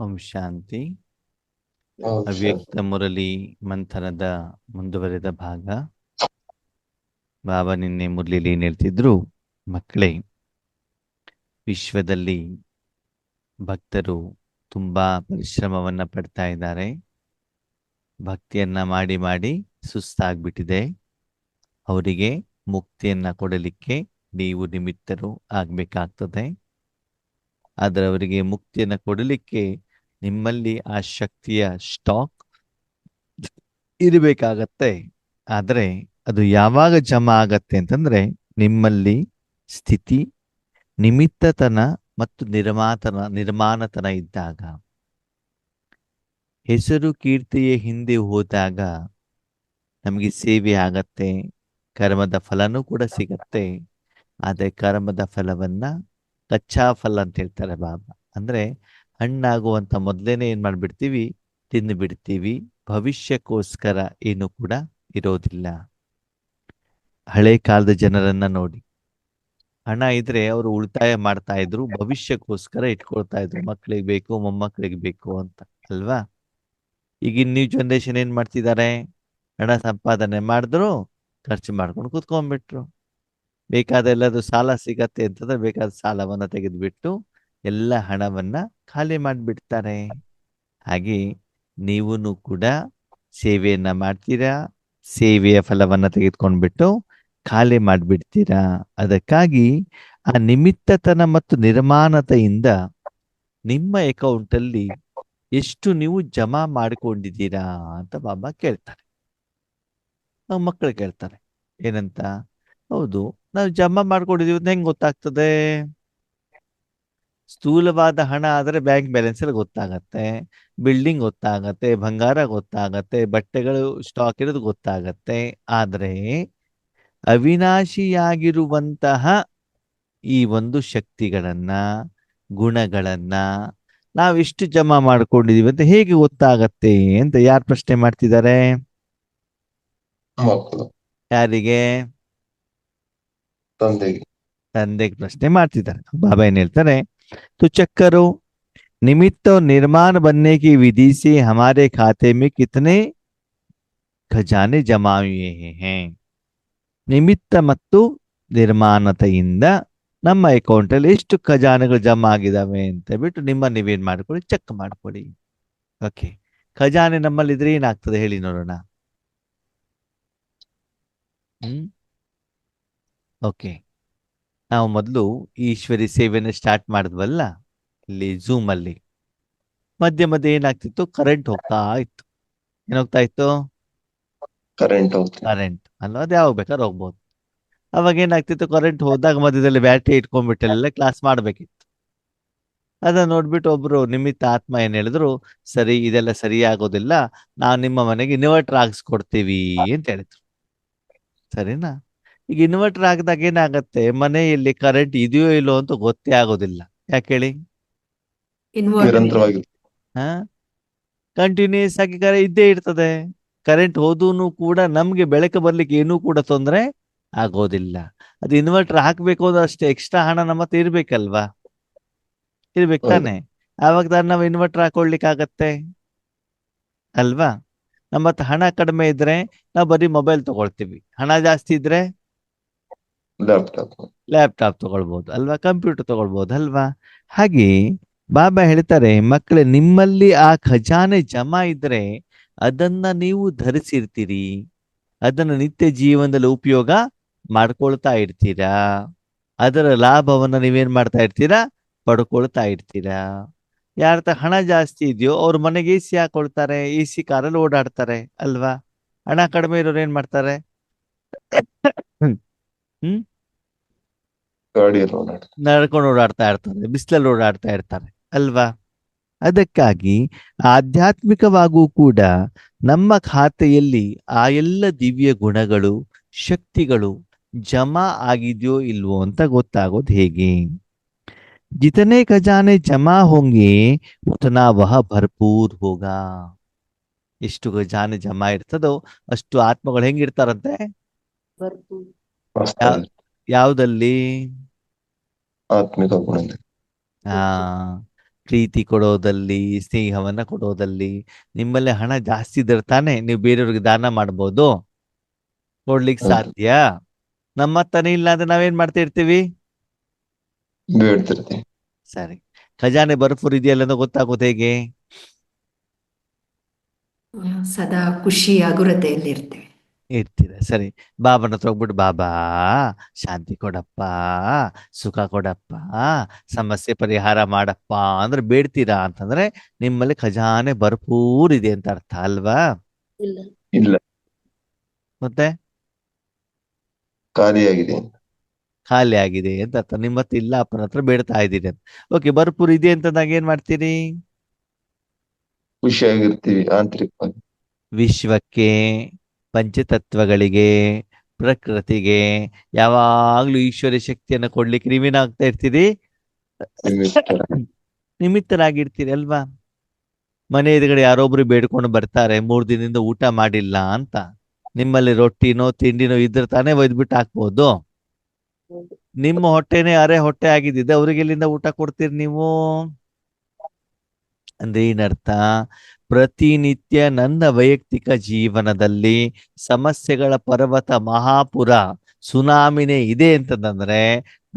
ಓಂ ಶಾಂತಿ. ಶಾಂತಿ. ಅವ್ಯಕ್ತ ಮುರಳಿ ಮಂಥನದ ಮುಂದುವರೆದ ಭಾಗ. ಬಾಬಾ ನಿನ್ನೆ ಮುರಳಿಲಿ ಏನ್ ಹೇಳ್ತಿದ್ರು? ಮಕ್ಕಳೇ, ವಿಶ್ವದಲ್ಲಿ ಭಕ್ತರು ತುಂಬಾ ಪರಿಶ್ರಮವನ್ನ ಪಡ್ತಾ ಇದ್ದಾರೆ. ಭಕ್ತಿಯನ್ನ ಮಾಡಿ ಮಾಡಿ ಸುಸ್ತಾಗ್ಬಿಟ್ಟಿದೆ. ಅವರಿಗೆ ಮುಕ್ತಿಯನ್ನ ಕೊಡಲಿಕ್ಕೆ ನೀವು ನಿಮಿತ್ತರು ಆಗ್ಬೇಕಾಗ್ತದೆ. ಆದರೆ ಅವರಿಗೆ ಮುಕ್ತಿಯನ್ನ ಕೊಡಲಿಕ್ಕೆ ನಿಮ್ಮಲ್ಲಿ ಆ ಶಕ್ತಿಯ ಸ್ಟಾಕ್ ಇರಬೇಕಾಗತ್ತೆ. ಆದರೆ ಅದು ಯಾವಾಗ ಜಮಾ ಆಗತ್ತೆ ಅಂತಂದ್ರೆ, ನಿಮ್ಮಲ್ಲಿ ಸ್ಥಿತಿ, ನಿಮಿತ್ತತನ ಮತ್ತು ನಿರ್ಮಾಣತನ ಇದ್ದಾಗ. ಹೆಸರು ಕೀರ್ತಿಯ ಹಿಂದೆ ಹೋದಾಗ ನಮಗೆ ಸೇವೆ ಆಗತ್ತೆ, ಕರ್ಮದ ಫಲನೂ ಕೂಡ ಸಿಗತ್ತೆ. ಆದರೆ ಕರ್ಮದ ಫಲವನ್ನ ಕಚ್ಚಾ ಫಲ ಅಂತ ಹೇಳ್ತಾರೆ ಬಾಬಾ. ಅಂದ್ರೆ ಹಣ್ಣಾಗುವಂತ ಮೊದಲೇನೆ ಏನ್ ಮಾಡ್ಬಿಡ್ತೀವಿ, ತಿಂದು ಬಿಡ್ತೀವಿ. ಭವಿಷ್ಯಕ್ಕೋಸ್ಕರ ಏನು ಕೂಡ ಇರೋದಿಲ್ಲ. ಹಳೆ ಕಾಲದ ಜನರನ್ನ ನೋಡಿ, ಹಣ ಇದ್ರೆ ಅವರು ಉಳಿತಾಯ ಮಾಡ್ತಾ ಇದ್ರು, ಭವಿಷ್ಯಕ್ಕೋಸ್ಕರ ಇಟ್ಕೊಳ್ತಾ ಇದ್ರು. ಮಕ್ಕಳಿಗೆ ಬೇಕು, ಮೊಮ್ಮಕ್ಕಳಿಗೆ ಬೇಕು ಅಂತ, ಅಲ್ವಾ? ಈಗಿನ ನ್ಯೂ ಜನರೇಷನ್ ಏನ್ ಮಾಡ್ತಿದ್ದಾರೆ? ಹಣ ಸಂಪಾದನೆ ಮಾಡಿದ್ರು, ಖರ್ಚು ಮಾಡ್ಕೊಂಡು ಕೂತ್ಕೊಂಡ್ಬಿಟ್ರು. ಬೇಕಾದ ಎಲ್ಲದು ಸಾಲ ಸಿಗತ್ತೆ ಅಂತಂದ್ರೆ ಬೇಕಾದ ಸಾಲವನ್ನ ತೆಗೆದುಬಿಟ್ಟು ಎಲ್ಲ ಹಣವನ್ನ ಖಾಲಿ ಮಾಡಿಬಿಡ್ತಾರೆ. ಹಾಗೆ ನೀವೂ ಕೂಡ ಸೇವೆಯನ್ನ ಮಾಡ್ತೀರಾ, ಸೇವೆಯ ಫಲವನ್ನ ತೆಗೆದುಕೊಂಡ್ಬಿಟ್ಟು ಖಾಲಿ ಮಾಡಿಬಿಡ್ತೀರಾ. ಅದಕ್ಕಾಗಿ ಆ ನಿಮಿತ್ತತನ ಮತ್ತು ನಿರ್ಮಾಣತೆಯಿಂದ ನಿಮ್ಮ ಅಕೌಂಟಲ್ಲಿ ಎಷ್ಟು ನೀವು ಜಮಾ ಮಾಡಿಕೊಂಡಿದ್ದೀರಾ ಅಂತ ಬಾಬಾ ಕೇಳ್ತಾರೆ. ಮಕ್ಕಳು ಕೇಳ್ತಾರೆ ಏನಂತ. ಹೌದು, ನಾವು ಜಮಾ ಮಾಡ್ಕೊಂಡಿದೀವಿ ಅಂತ ಹೆಂಗ್ ಗೊತ್ತಾಗ್ತದೆ? ಸ್ಥೂಲವಾದ ಹಣ ಆದ್ರೆ ಬ್ಯಾಂಕ್ ಬ್ಯಾಲೆನ್ಸ್ ಅಲ್ಲಿ ಗೊತ್ತಾಗತ್ತೆ, ಬಿಲ್ಡಿಂಗ್ ಗೊತ್ತಾಗತ್ತೆ, ಬಂಗಾರ ಗೊತ್ತಾಗತ್ತೆ, ಬಟ್ಟೆಗಳು ಸ್ಟಾಕ್ ಇರೋದು ಗೊತ್ತಾಗತ್ತೆ. ಆದ್ರೆ ಅವಿನಾಶಿಯಾಗಿರುವಂತಹ ಈ ಒಂದು ಶಕ್ತಿಗಳನ್ನ, ಗುಣಗಳನ್ನ ನಾವೆಷ್ಟು ಜಮಾ ಮಾಡ್ಕೊಂಡಿದೀವಿ ಅಂತ ಹೇಗೆ ಗೊತ್ತಾಗತ್ತೆ ಅಂತ ಯಾರು ಪ್ರಶ್ನೆ ಮಾಡ್ತಿದ್ದಾರೆ? ಮಕ್ಕಳು ಯಾರಿಗೆ? ತಂದೆಗೆ. ತಂದೆಗೆ ಪ್ರಶ್ನೆ ಮಾಡ್ತಿದ್ದಾರೆ. ಬಾಬಾ ಏನ್ ಹೇಳ್ತಾರೆ? तो चक्करो निमित्त और निर्माण बनने की विधि से हमारे खाते में कितने ಖಜಾನೆ ಜಮಾ हुए हैं. ನಿಮಿತ್ತ ಮತ್ತು ನಿರ್ಮಾಣತೆಯಿಂದ ನಮ್ಮ ಅಕೌಂಟ್ ಅಲ್ಲಿ ಎಷ್ಟು ಖಜಾನೆಗಳು ಜಮಾ ಆಗಿದಾವೆ ಅಂತ ಬಿಟ್ಟು ನೀವೇನ್ ಮಾಡ್ಕೊಳ್ಳಿ, ಚೆಕ್ ಮಾಡ್ಕೊಳ್ಳಿ. ಓಕೆ, ಖಜಾನೆ ನಮ್ಮಲ್ಲಿ ಇದ್ರೆ ಏನಾಗ್ತದೆ ಹೇಳಿ ನೋಡೋಣ. ಓಕೆ, ನಾವು ಮೊದಲು ಈಶ್ವರಿ ಸೇವೆನ ಸ್ಟಾರ್ಟ್ ಮಾಡಿದ್ವಲ್ಲ, ಇಲ್ಲಿ ಝೂಮ್ ಅಲ್ಲಿ ಮಧ್ಯೆ ಮಧ್ಯೆ ಏನಾಗ್ತಿತ್ತು, ಕರೆಂಟ್ ಹೋಗ್ತಾ ಇತ್ತು. ಏನಾಗ್ತಾ ಇತ್ತು? ಕರೆಂಟ್ ಹೋಗ್ತದೆ. ಕರೆಂಟ್ ಅಲ್ವಾ? ಅದು ಯಾವಾಗ ಬೇಕಾದ್ರೆ ಹೋಗ್ಬೋದು. ಅವಾಗ ಏನಾಗ್ತಿತ್ತು, ಕರೆಂಟ್ ಹೋದಾಗ ಮಧ್ಯದಲ್ಲಿ ಬ್ಯಾಟ್ರಿ ಇಟ್ಕೊಂಡ್ಬಿಟ್ಟೆಲ್ಲ ಕ್ಲಾಸ್ ಮಾಡ್ಬೇಕಿತ್ತು. ಅದನ್ನ ನೋಡ್ಬಿಟ್ಟು ಒಬ್ರು ನಿಮಿತ್ತ ಆತ್ಮ ಏನ್ ಹೇಳಿದ್ರು, ಸರಿ ಇದೆಲ್ಲ ಸರಿ ಆಗೋದಿಲ್ಲ, ನಾವು ನಿಮ್ಮ ಮನೆಗೆ ಇನ್ವರ್ಟರ್ ಹಾಕ್ಸ್ಕೊಡ್ತೀವಿ ಅಂತ ಹೇಳಿದ್ರು. ಸರಿನಾ? ಈಗ ಇನ್ವರ್ಟರ್ ಹಾಕಿದಾಗ ಏನಾಗತ್ತೆ, ಮನೆಯಲ್ಲಿ ಕರೆಂಟ್ ಇದೆಯೋ ಇಲ್ಲೋ ಅಂತ ಗೊತ್ತೇ ಆಗೋದಿಲ್ಲ. ಯಾಕೆ ಹೇಳಿ? ಇನ್ವರ್ಟರ್ ಇದೆ. ನಿರಂತರವಾಗಿ ಹಾ, ಕಂಟಿನ್ಯೂಸ್ ಆಗಿ ಇದ್ದೇ ಇರ್ತದೆ. ಕರೆಂಟ್ ಹೋದೂನು ಕೂಡ ನಮ್ಗೆ ಬೆಳಕು ಬರ್ಲಿಕ್ಕೆ ಏನೂ ಕೂಡ ತೊಂದರೆ ಆಗೋದಿಲ್ಲ. ಅದು ಇನ್ವರ್ಟರ್ ಹಾಕ್ಬೇಕು ಅಂದ್ರೆ ಅಷ್ಟೇ ಎಕ್ಸ್ಟ್ರಾ ಹಣ ನಮ್ಮ ಹತ್ರ ಇರ್ಬೇಕಲ್ವಾ? ಇರ್ಬೇಕು ಹೌದು. ತಾನೆ? ಆವಾಗ ತಾನು ನಾವು ಇನ್ವರ್ಟರ್ ಹಾಕೊಳ್ಲಿಕ್ಕೆ ಆಗತ್ತೆ ಅಲ್ವಾ? ನಮ್ಮ ಹತ್ರ ಹಣ ಕಡಿಮೆ ಇದ್ರೆ ನಾವು ಬರೀ ಮೊಬೈಲ್ ತಗೊಳ್ತೀವಿ. ಹಣ ಜಾಸ್ತಿ ಇದ್ರೆ ಲ್ಯಾಪ್ಟಾಪ್. ಲ್ಯಾಪ್ಟಾಪ್ ತಗೊಳ್ಬಹುದು ಅಲ್ವಾ, ಕಂಪ್ಯೂಟರ್ ತಗೊಳ್ಬಹುದು ಅಲ್ವಾ? ಹಾಗೆ ಬಾಬಾ ಹೇಳ್ತಾರೆ, ಮಕ್ಕಳೇ, ನಿಮ್ಮಲ್ಲಿ ಆ ಖಜಾನೆ ಜಮಾ ಇದ್ರೆ ಅದನ್ನ ನೀವು ಧರಿಸಿರ್ತೀರಿ, ಅದನ್ನ ನಿತ್ಯ ಜೀವನದಲ್ಲಿ ಉಪಯೋಗ ಮಾಡ್ಕೊಳ್ತಾ ಇರ್ತೀರಾ. ಅದರ ಲಾಭವನ್ನ ನೀವೇನ್ ಮಾಡ್ತಾ ಇರ್ತೀರಾ? ಪಡ್ಕೊಳ್ತಾ ಇರ್ತೀರಾ. ಯಾರ ಹಣ ಜಾಸ್ತಿ ಇದೆಯೋ ಅವ್ರ ಮನೆಗೆ ಎ ಸಿ ಹಾಕೊಳ್ತಾರೆ, ಎ ಸಿ ಕಾರಲ್ಲಿ ಓಡಾಡ್ತಾರೆ ಅಲ್ವಾ? ಹಣ ಕಡಿಮೆ ಇರೋರು ಏನ್ ಮಾಡ್ತಾರೆ? ಹ್ಮ್ ಹ್ಮ್ ಗಾಡಿಯಲ್ಲಿ ಓಡಾಡ್ತಾರೆ. ನಡ್ಕೊಂಡು ಓಡಾಡ್ತಾ ಇರ್ತಾರೆ, ಬಿಸಿಲಲ್ಲಿ ಓಡಾಡ್ತಾ ಇರ್ತಾರೆ ಅಲ್ವಾ? ಅದಕ್ಕಾಗಿ ಆಧ್ಯಾತ್ಮಿಕವಾಗೂ ಕೂಡ ನಮ್ಮ ಖಾತೆಯಲ್ಲಿ ಆ ಎಲ್ಲ ದಿವ್ಯ ಗುಣಗಳು, ಶಕ್ತಿಗಳು ಜಮಾ ಆಗಿದೆಯೋ ಇಲ್ವೋ ಅಂತ ಗೊತ್ತಾಗೋದು ಹೇಗೆ? ಜಿತನೆ ಖಜಾನೆ ಜಮಾ ಹೋಂಗೆ ಉತನಾ ವಹ ಭರ್ಪೂರ್ ಹೋಗಾ. ಎಷ್ಟು ಖಜಾನೆ ಜಮಾ ಇರ್ತದೋ ಅಷ್ಟು ಆತ್ಮಗಳು ಹೆಂಗಿರ್ತಾರಂತೆ? ಭರ್ಪೂರ್. ಯಾ- ವಾಸ್ತವದಲ್ಲಿ ಯಾವ್ದಲ್ಲಿ? ಆತ್ಮಿಕ ಗುಣದಲ್ಲಿ. ಆ ಪ್ರೀತಿ ಕೊಡೋದಲ್ಲಿ, ಸ್ನೇಹವನ್ನ ಕೊಡೋದಲ್ಲಿ. ನಿಮ್ಮಲ್ಲಿ ಹಣ ಜಾಸ್ತಿ ಇದ್ರೆ ತಾನೇ ನೀವು ಬೇರೆಯವ್ರಿಗೆ ದಾನ ಮಾಡ್ಬೋದು, ಕೊಡ್ಲಿಕ್ಕೆ ಹೌದು. ಸಾಧ್ಯ. ನಮ್ಮ ಹತ್ರನೇ ಇಲ್ಲ ಅಂದ್ರೆ ನಾವೇನ್ ಮಾಡ್ತಾ ಇರ್ತೀವಿ? ಬೇಡ್ತಿರ್ತೀವಿ. ಸರಿ, ಖಜಾನೆ ಭರ್ಪೂರ್ ಇದೆಯಲ್ಲ ಅಂತ ಗೊತ್ತಾಗೋದು ಹೇಗೆ? ಸದಾ ಖುಷಿ ಹಗುರತೆಯಲ್ಲಿರ್ತೇವೆ. ಇರ್ತೀರ. ಸರಿ, ಬಾಬನ ಹತ್ರ ಹೋಗ್ಬಿಟ್ಟು, ಬಾಬಾ ಶಾಂತಿ ಕೊಡಪ್ಪ, ಸುಖ ಕೊಡಪ್ಪ, ಸಮಸ್ಯೆ ಪರಿಹಾರ ಮಾಡಪ್ಪ ಅಂದ್ರೆ ಬೇಡ್ತೀರಾ ಅಂತಂದ್ರೆ ನಿಮ್ಮಲ್ಲಿ ಖಜಾನೆ ಭರ್ಪೂರ್ ಇದೆ ಅಂತ ಅರ್ಥ ಅಲ್ವಾ? ಇಲ್ಲ. ಇಲ್ಲ, ಮತ್ತೆ ಖಾಲಿಯಾಗಿದೆ. ಖಾಲಿ ಆಗಿದೆ ಅಂತ ಅರ್ಥ. ನಿಮ್ಮ ಹತ್ರ ಇಲ್ಲ, ಅಪ್ಪನ ಹತ್ರ ಬೇಡ್ತಾ ಇದ್ದೀರಿ ಅಂತ. ಓಕೆ, ಭರ್ಪೂರ್ ಇದೆ ಅಂತಂದಾಗ ಏನ್ ಮಾಡ್ತೀರಿ? ಖುಷಿಯಾಗಿರ್ತೀವಿ ಆಂತರಿಕವಾಗಿ. ವಿಶ್ವಕ್ಕೆ, ಪಂಚತತ್ವಗಳಿಗೆ, ಪ್ರಕೃತಿಗೆ ಯಾವಾಗ್ಲೂ ಈಶ್ವರ್ಯ ಶಕ್ತಿಯನ್ನು ಕೊಡ್ಲಿಕ್ಕೆ ನೀವೇನಾಗ್ತಾ ಇರ್ತೀರಿ? ನಿಮಿತ್ತರ. ನಿಮಿತ್ತರಾಗಿರ್ತೀರಿ ಅಲ್ವಾ? ಮನೆ ಎದುರುಗಡೆ ಯಾರೊಬ್ರು ಬೇಡ್ಕೊಂಡು ಬರ್ತಾರೆ, 3 ದಿನದಿಂದ ಊಟ ಮಾಡಿಲ್ಲ ಅಂತ. ನಿಮ್ಮಲ್ಲಿ ರೊಟ್ಟಿನೋ ತಿಂಡಿನೋ ಇದ್ರೆ ತಾನೇ ಒಯ್ದ್ಬಿಟ್ಟು ಹಾಕ್ಬೋದು. ನಿಮ್ಮ ಹೊಟ್ಟೆನೇ ಅರೆ ಹೊಟ್ಟೆ ಆಗಿದ್ದಿದೆ, ಅವ್ರಿಗೆ ಎಲ್ಲಿಂದ ಊಟ ಕೊಡ್ತೀರಿ ನೀವು? ಅಂದ್ರೆ ಏನರ್ಥ? ಪ್ರತಿನಿತ್ಯ ನನ್ನ ವೈಯಕ್ತಿಕ ಜೀವನದಲ್ಲಿ ಸಮಸ್ಯೆಗಳ ಪರ್ವತ ಮಹಾಪುರ ಸುನಾಮಿನೇ ಇದೆ ಅಂತಂದ್ರೆ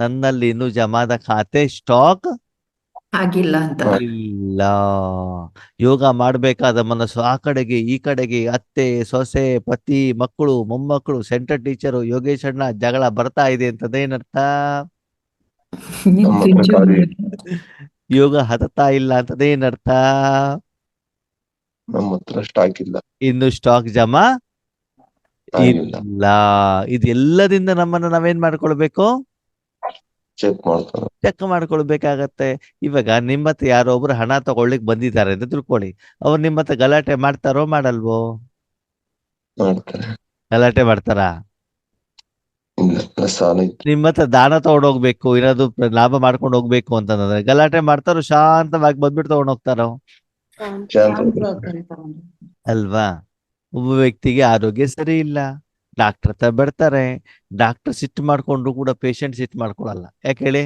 ನನ್ನಲ್ಲಿ ಇನ್ನು ಜಮಾದ ಖಾತೆ ಸ್ಟಾಕ್ ಆಗಿಲ್ಲ ಅಂತ. ಇಲ್ಲ. ಯೋಗ ಮಾಡ್ಬೇಕಾದ ಮನಸ್ಸು ಆ ಕಡೆಗೆ ಈ ಕಡೆಗೆ, ಅತ್ತೆ ಸೊಸೆ ಪತಿ ಮಕ್ಕಳು ಮೊಮ್ಮಕ್ಕಳು ಸೆಂಟರ್ ಟೀಚರು ಯೋಗೇಶ್ ಅಣ್ಣ ಜಗಳ ಬರ್ತಾ ಇದೆ ಅಂತದೇನರ್ಥ? ನಮ್ಮ ಹತ್ರ ಖಾಲಿ ಇಲ್ಲ. ಯೋಗ ಹತತಾ ಇಲ್ಲ ಅಂತದೇನರ್ಥ? ನಮ್ಮ ಹತ್ರ ಸ್ಟಾಕ್ ಇಲ್ಲ. ಇನ್ನು ಸ್ಟಾಕ್ ಜಮಾ ಆಗಿಲ್ಲ. ಇಲ್ಲ. ಇದೆಲ್ಲದಿಂದ ನಮ್ಮನ್ನ ನಾವೇನ್ ಮಾಡ್ಕೊಳ್ಬೇಕು? ಚೆಕ್ ಮಾಡ್ತಾರೆ. ಚೆಕ್ ಮಾಡ್ಕೊಳ್ಬೇಕಾಗತ್ತೆ. ಇವಾಗ ನಿಮ್ಮ ಹತ್ರ ಯಾರೋ ಒಬ್ರು ಹಣ ತಗೊಳ್ಳಿಕ್ ಬಂದಿದ್ದಾರೆ ಅಂತ ತಿಳ್ಕೊಳ್ಳಿ, ಅವ್ರು ನಿಮ್ಮ ಹತ್ರ ಗಲಾಟೆ ಮಾಡ್ತಾರೋ ಮಾಡಲ್ವೋ? ಮಾಡ್ತಾರೆ. ಗಲಾಟೆ ಮಾಡ್ತಾರಾ? ಇಲ್ಲ, ಸಾಲ ಇತ್ತು. ನಿಮ್ಮ ಹತ್ರ ದಾನ ತಗೊಂಡೋಗ್ಬೇಕು, ಏನಾದ್ರು ಲಾಭ ಮಾಡ್ಕೊಂಡು ಹೋಗ್ಬೇಕು ಅಂತಂದ್ರೆ ಗಲಾಟೆ ಮಾಡ್ತಾರೋ ಶಾಂತವಾಗಿ ಬಂದ್ಬಿಟ್ಟು ತಗೊಂಡ್ ಹೋಗ್ತಾರೋ? ಅಲ್ವಾ? ಒಬ್ಬ ವ್ಯಕ್ತಿಗೆ ಆರೋಗ್ಯ ಸರಿ ಇಲ್ಲ, ಡಾಕ್ಟರ್ ಹತ್ರ ಬರ್ತಾರೆ. ಡಾಕ್ಟರ್ ಸಿಟ್ಟು ಮಾಡ್ಕೊಂಡ್ರು ಕೂಡ ಪೇಷಂಟ್ ಸಿಟ್ಟು ಮಾಡ್ಕೊಳಲ್ಲ. ಯಾಕೆ ಹೇಳಿ?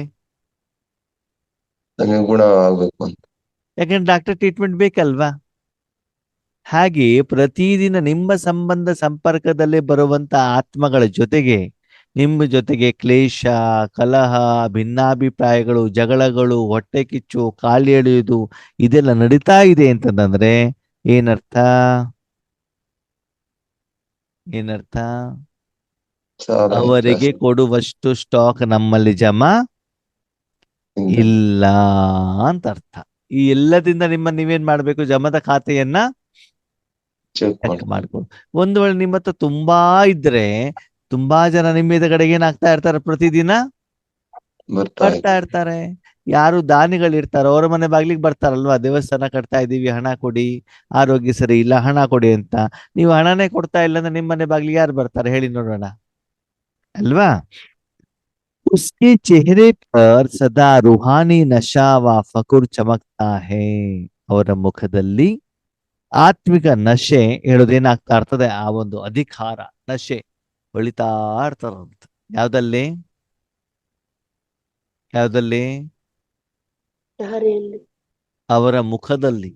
ನಂಗೆ ಗುಣ ಆಗ್ಬೇಕು ಅಂತ. ಯಾಕಂದ್ರೆ ಡಾಕ್ಟರ್ ಟ್ರೀಟ್ಮೆಂಟ್ ಬೇಕಲ್ವಾ? ಹಾಗೆ ಪ್ರತಿದಿನ ನಿಮ್ಮ ಸಂಬಂಧ ಸಂಪರ್ಕದಲ್ಲೇ ಬರುವಂತ ಆತ್ಮಗಳ ಜೊತೆಗೆ ನಿಮ್ಮ ಜೊತೆಗೆ ಕ್ಲೇಶ, ಕಲಹ, ಭಿನ್ನಾಭಿಪ್ರಾಯಗಳು, ಜಗಳಗಳು, ಹೊಟ್ಟೆ ಕಿಚ್ಚು, ಕಾಲು ಎಳೆಯುವುದು ಇದೆಲ್ಲ ನಡೀತಾ ಇದೆ ಅಂತಂದ್ರೆ ಏನರ್ಥ? ಏನರ್ಥ? ಸಾಲ ಅವರಿಗೆ ಜಾಸ್ತಿ ಕೊಡುವಷ್ಟು ಸ್ಟಾಕ್ ನಮ್ಮಲ್ಲಿ ಜಮಾ ಇಲ್ಲ. ಇಲ್ಲ ಅಂತ ಅರ್ಥ. ಈ ಎಲ್ಲದಿಂದ ನೀವೇನ್ ಮಾಡ್ಬೇಕು? ಜಮದ ಖಾತೆಯನ್ನ ಚೆಕ್ ಚೆಕ್ ಮಾಡ್ತಾರೆ. ಮಾಡ್ಕೊಂಡು. ಒಂದು ವೇಳೆ ನಿಮ್ಮ ಹತ್ರ ತುಂಬಾ ಇದ್ರೆ ತುಂಬಾ ಜನ ನಿಮ್ಮ ಎದುರುಗಡೆಗೆ ಏನಾಗ್ತಾ ಇರ್ತಾರೆ? ಪ್ರತಿದಿನ ಬರ್ತಾ ಇರ್ತಾರೆ. ಯಾರು ದಾನಿಗಳಿರ್ತಾರೋ ಅವರ ಮನೆ ಬಾಗ್ಲಿಗೆ ಬರ್ತಾರಲ್ವಾ, ದೇವಸ್ಥಾನ ಕಟ್ತಾ ಇದೀವಿ ಹಣ ಕೊಡಿ, ಆರೋಗ್ಯ ಸರಿ ಇಲ್ಲ ಹಣ ಕೊಡಿ ಅಂತ. ನೀವು ಹಣನೇ ಕೊಡ್ತಾ ಇಲ್ಲ ಅಂದ್ರೆ ನಿಮ್ಮ ಮನೆ ಬಾಗ್ಲಿಗೆ ಯಾರು ಬರ್ತಾರೆ ಹೇಳಿ ನೋಡೋಣ? ಅಲ್ವಾ? उसके चेहरे पर सदा रूहानी नशा व फकुर चमकता है. ಅವರ ಮುಖದಲ್ಲಿ ಆತ್ಮಿಕ ನಶೆ ಹೇಳೋದೇನಾಗ್ತಾ ಇರ್ತದೆ? ಆ ಒಂದು ಅಧಿಕಾರ ನಶೆ ಹೊಳಿತಾ ಇರ್ತಾರಂತ. ಯಾವ್ದಲ್ಲಿ? ಯಾವ್ದಲ್ಲಿ? ಅವರ ಮುಖದಲ್ಲಿ.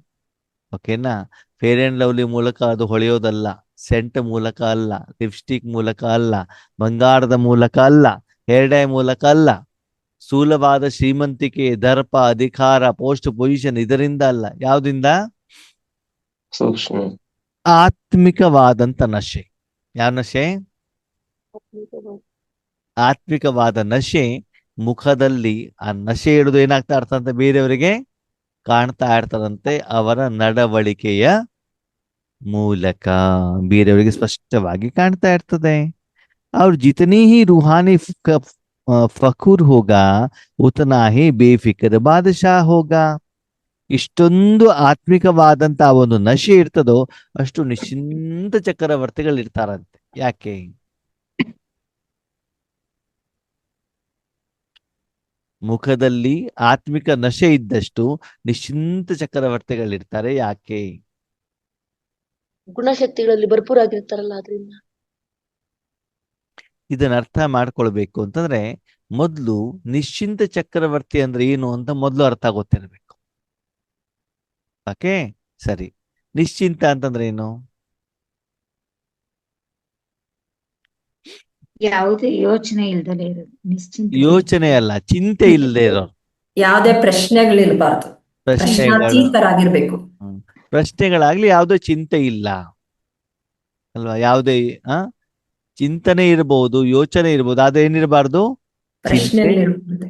ಓಕೆನಾ? ಫೇರ್ ಅಂಡ್ ಲವ್ಲಿ ಮೂಲಕ ಅದು ಹೊಳೆಯೋದಲ್ಲ, ಸೆಂಟ್ ಮೂಲಕ ಅಲ್ಲ, ಲಿಪ್ಸ್ಟಿಕ್ ಮೂಲಕ ಅಲ್ಲ, ಬಂಗಾರದ ಮೂಲಕ ಅಲ್ಲ, ಹೇರ್ ಡೈ ಮೂಲಕ ಅಲ್ಲ, ಸ್ಥೂಲವಾದ ಶ್ರೀಮಂತಿಕೆ, ದರ್ಪ, ಅಧಿಕಾರ, ಪೋಸ್ಟ್ ಪೊಸಿಷನ್ ಇದರಿಂದ ಅಲ್ಲ. ಯಾವ್ದಿಂದ? ಸೂಕ್ಷ್ಮ ಆತ್ಮಿಕವಾದಂತ ನಶೆ. ಯಾವ ನಶೆ? ಆತ್ಮಿಕವಾದ ನಶೆ ಮುಖದಲ್ಲಿ. ಆ ನಶೆ ಹಿಡಿದು ಏನಾಗ್ತಾ ಇರ್ತಂತೆ? ಬೇರೆಯವರಿಗೆ ಕಾಣ್ತಾ ಇರ್ತದಂತೆ ಅವರ ನಡವಳಿಕೆಯ ಮೂಲಕ, ಬೇರೆಯವರಿಗೆ ಸ್ಪಷ್ಟವಾಗಿ ಕಾಣ್ತಾ ಇರ್ತದೆ. और जितनी ही रूहानी फखूर होगा उतना ही ಬೇಫಿಕರ್ ಬಾದಶಾ ಹೋಗಾ. ಇಷ್ಟೊಂದು ಆತ್ಮಿಕವಾದಂತ ಒಂದು ನಶೆ ಇರ್ತದೋ ಅಷ್ಟು ನಿಶ್ಚಿಂತ ಚಕ್ರವರ್ತಿಗಳು ಇರ್ತಾರಂತೆ. ಯಾಕೆ? ಮುಖದಲ್ಲಿ ಆತ್ಮಿಕ ನಶೆ ಇದ್ದಷ್ಟು ನಿಶ್ಚಿಂತ ಚಕ್ರವರ್ತಿಗಳಿರ್ತಾರೆ. ಯಾಕೆ? ಗುಣಶಕ್ತಿಗಳಲ್ಲಿ ಭರ್ಪೂರ ಆಗಿರ್ತಾರಲ್ಲ ಅದರಿಂದ. ಇದನ್ನ ಅರ್ಥ ಮಾಡ್ಕೊಳ್ಬೇಕು ಅಂತಂದ್ರೆ ಮೊದಲು ನಿಶ್ಚಿಂತ ಚಕ್ರವರ್ತಿ ಅಂದ್ರೆ ಏನು ಅಂತ ಮೊದಲು ಅರ್ಥ ಗೊತ್ತಿರಬೇಕು. ಓಕೆ, ಸರಿ. ನಿಶ್ಚಿಂತ ಅಂತಂದ್ರೆ ಏನು? ಯಾವುದೇ ಯೋಚನೆ ಇಲ್ದಲೇ ಇರೋದು ನಿಶ್ಚಿಂತ. ಯೋಚನೆ ಅಲ್ಲ, ಚಿಂತೆ ಇಲ್ಲದೆ ಇರೋ ಯಾವುದೇ ಪ್ರಶ್ನೆಗಳಿರ್ಬಾರ್ದು, ಪ್ರಶ್ನೆಗಳು, ಪ್ರಶ್ನಾತೀತರಾಗಿರ್ಬೇಕು. ಪ್ರಶ್ನೆಗಳಾಗ್ಲಿ, ಯಾವುದೇ ಚಿಂತೆ ಇಲ್ಲ ಅಲ್ವಾ? ಯಾವುದೇ ಚಿಂತನೆ ಇರಬಹುದು, ಯೋಚನೆ ಇರಬಹುದು, ಅದೇನಿರಬಾರ್ದು? ಪ್ರಶ್ನೆಗಳಿರ್ಬಾರ್ದು.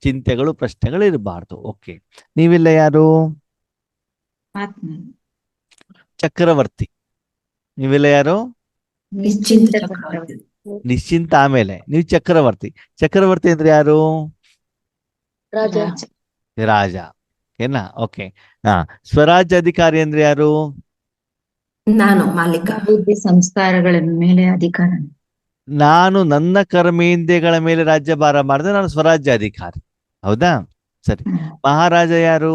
ಚಿಂತೆಗಳು, ಪ್ರಶ್ನೆಗಳು ಇರಬಾರ್ದು. ಓಕೆ, ನೀವೆಲ್ಲ ಯಾರು? ಆತ್ಮ ಚಕ್ರವರ್ತಿ. ನೀವೆಲ್ಲ ಯಾರು? ನಿಶ್ಚಿಂತ ಚಕ್ರವರ್ತಿ. ನಿಶ್ಚಿಂತ ಆಮೇಲೆ ನೀವು ಚಕ್ರವರ್ತಿ. ಚಕ್ರವರ್ತಿ ಅಂದ್ರೆ ಯಾರು? ರಾಜ. ರಾಜ. ರಾಜ. ಏನ? ಓಕೆ. ಸ್ವರಾಜ್ಯ ಅಧಿಕಾರಿ ಅಂದ್ರೆ ಯಾರು? ನಾನು ಮಾಲೀಕ. ಬುದ್ಧಿ ಸಂಸ್ಕಾರಗಳ ಮೇಲೆ ಅಧಿಕಾರ. ನಾನು ನನ್ನ ಕರ್ಮೇಂದ್ರಿಯಗಳ ಮೇಲೆ ರಾಜ್ಯಭಾರ ಮಾಡಿದ್ರೆ ನಾನು ಸ್ವರಾಜ್ಯ ಅಧಿಕಾರಿ. ಹೌದಾ? ಸರಿ. ಮಹಾರಾಜ ಯಾರು?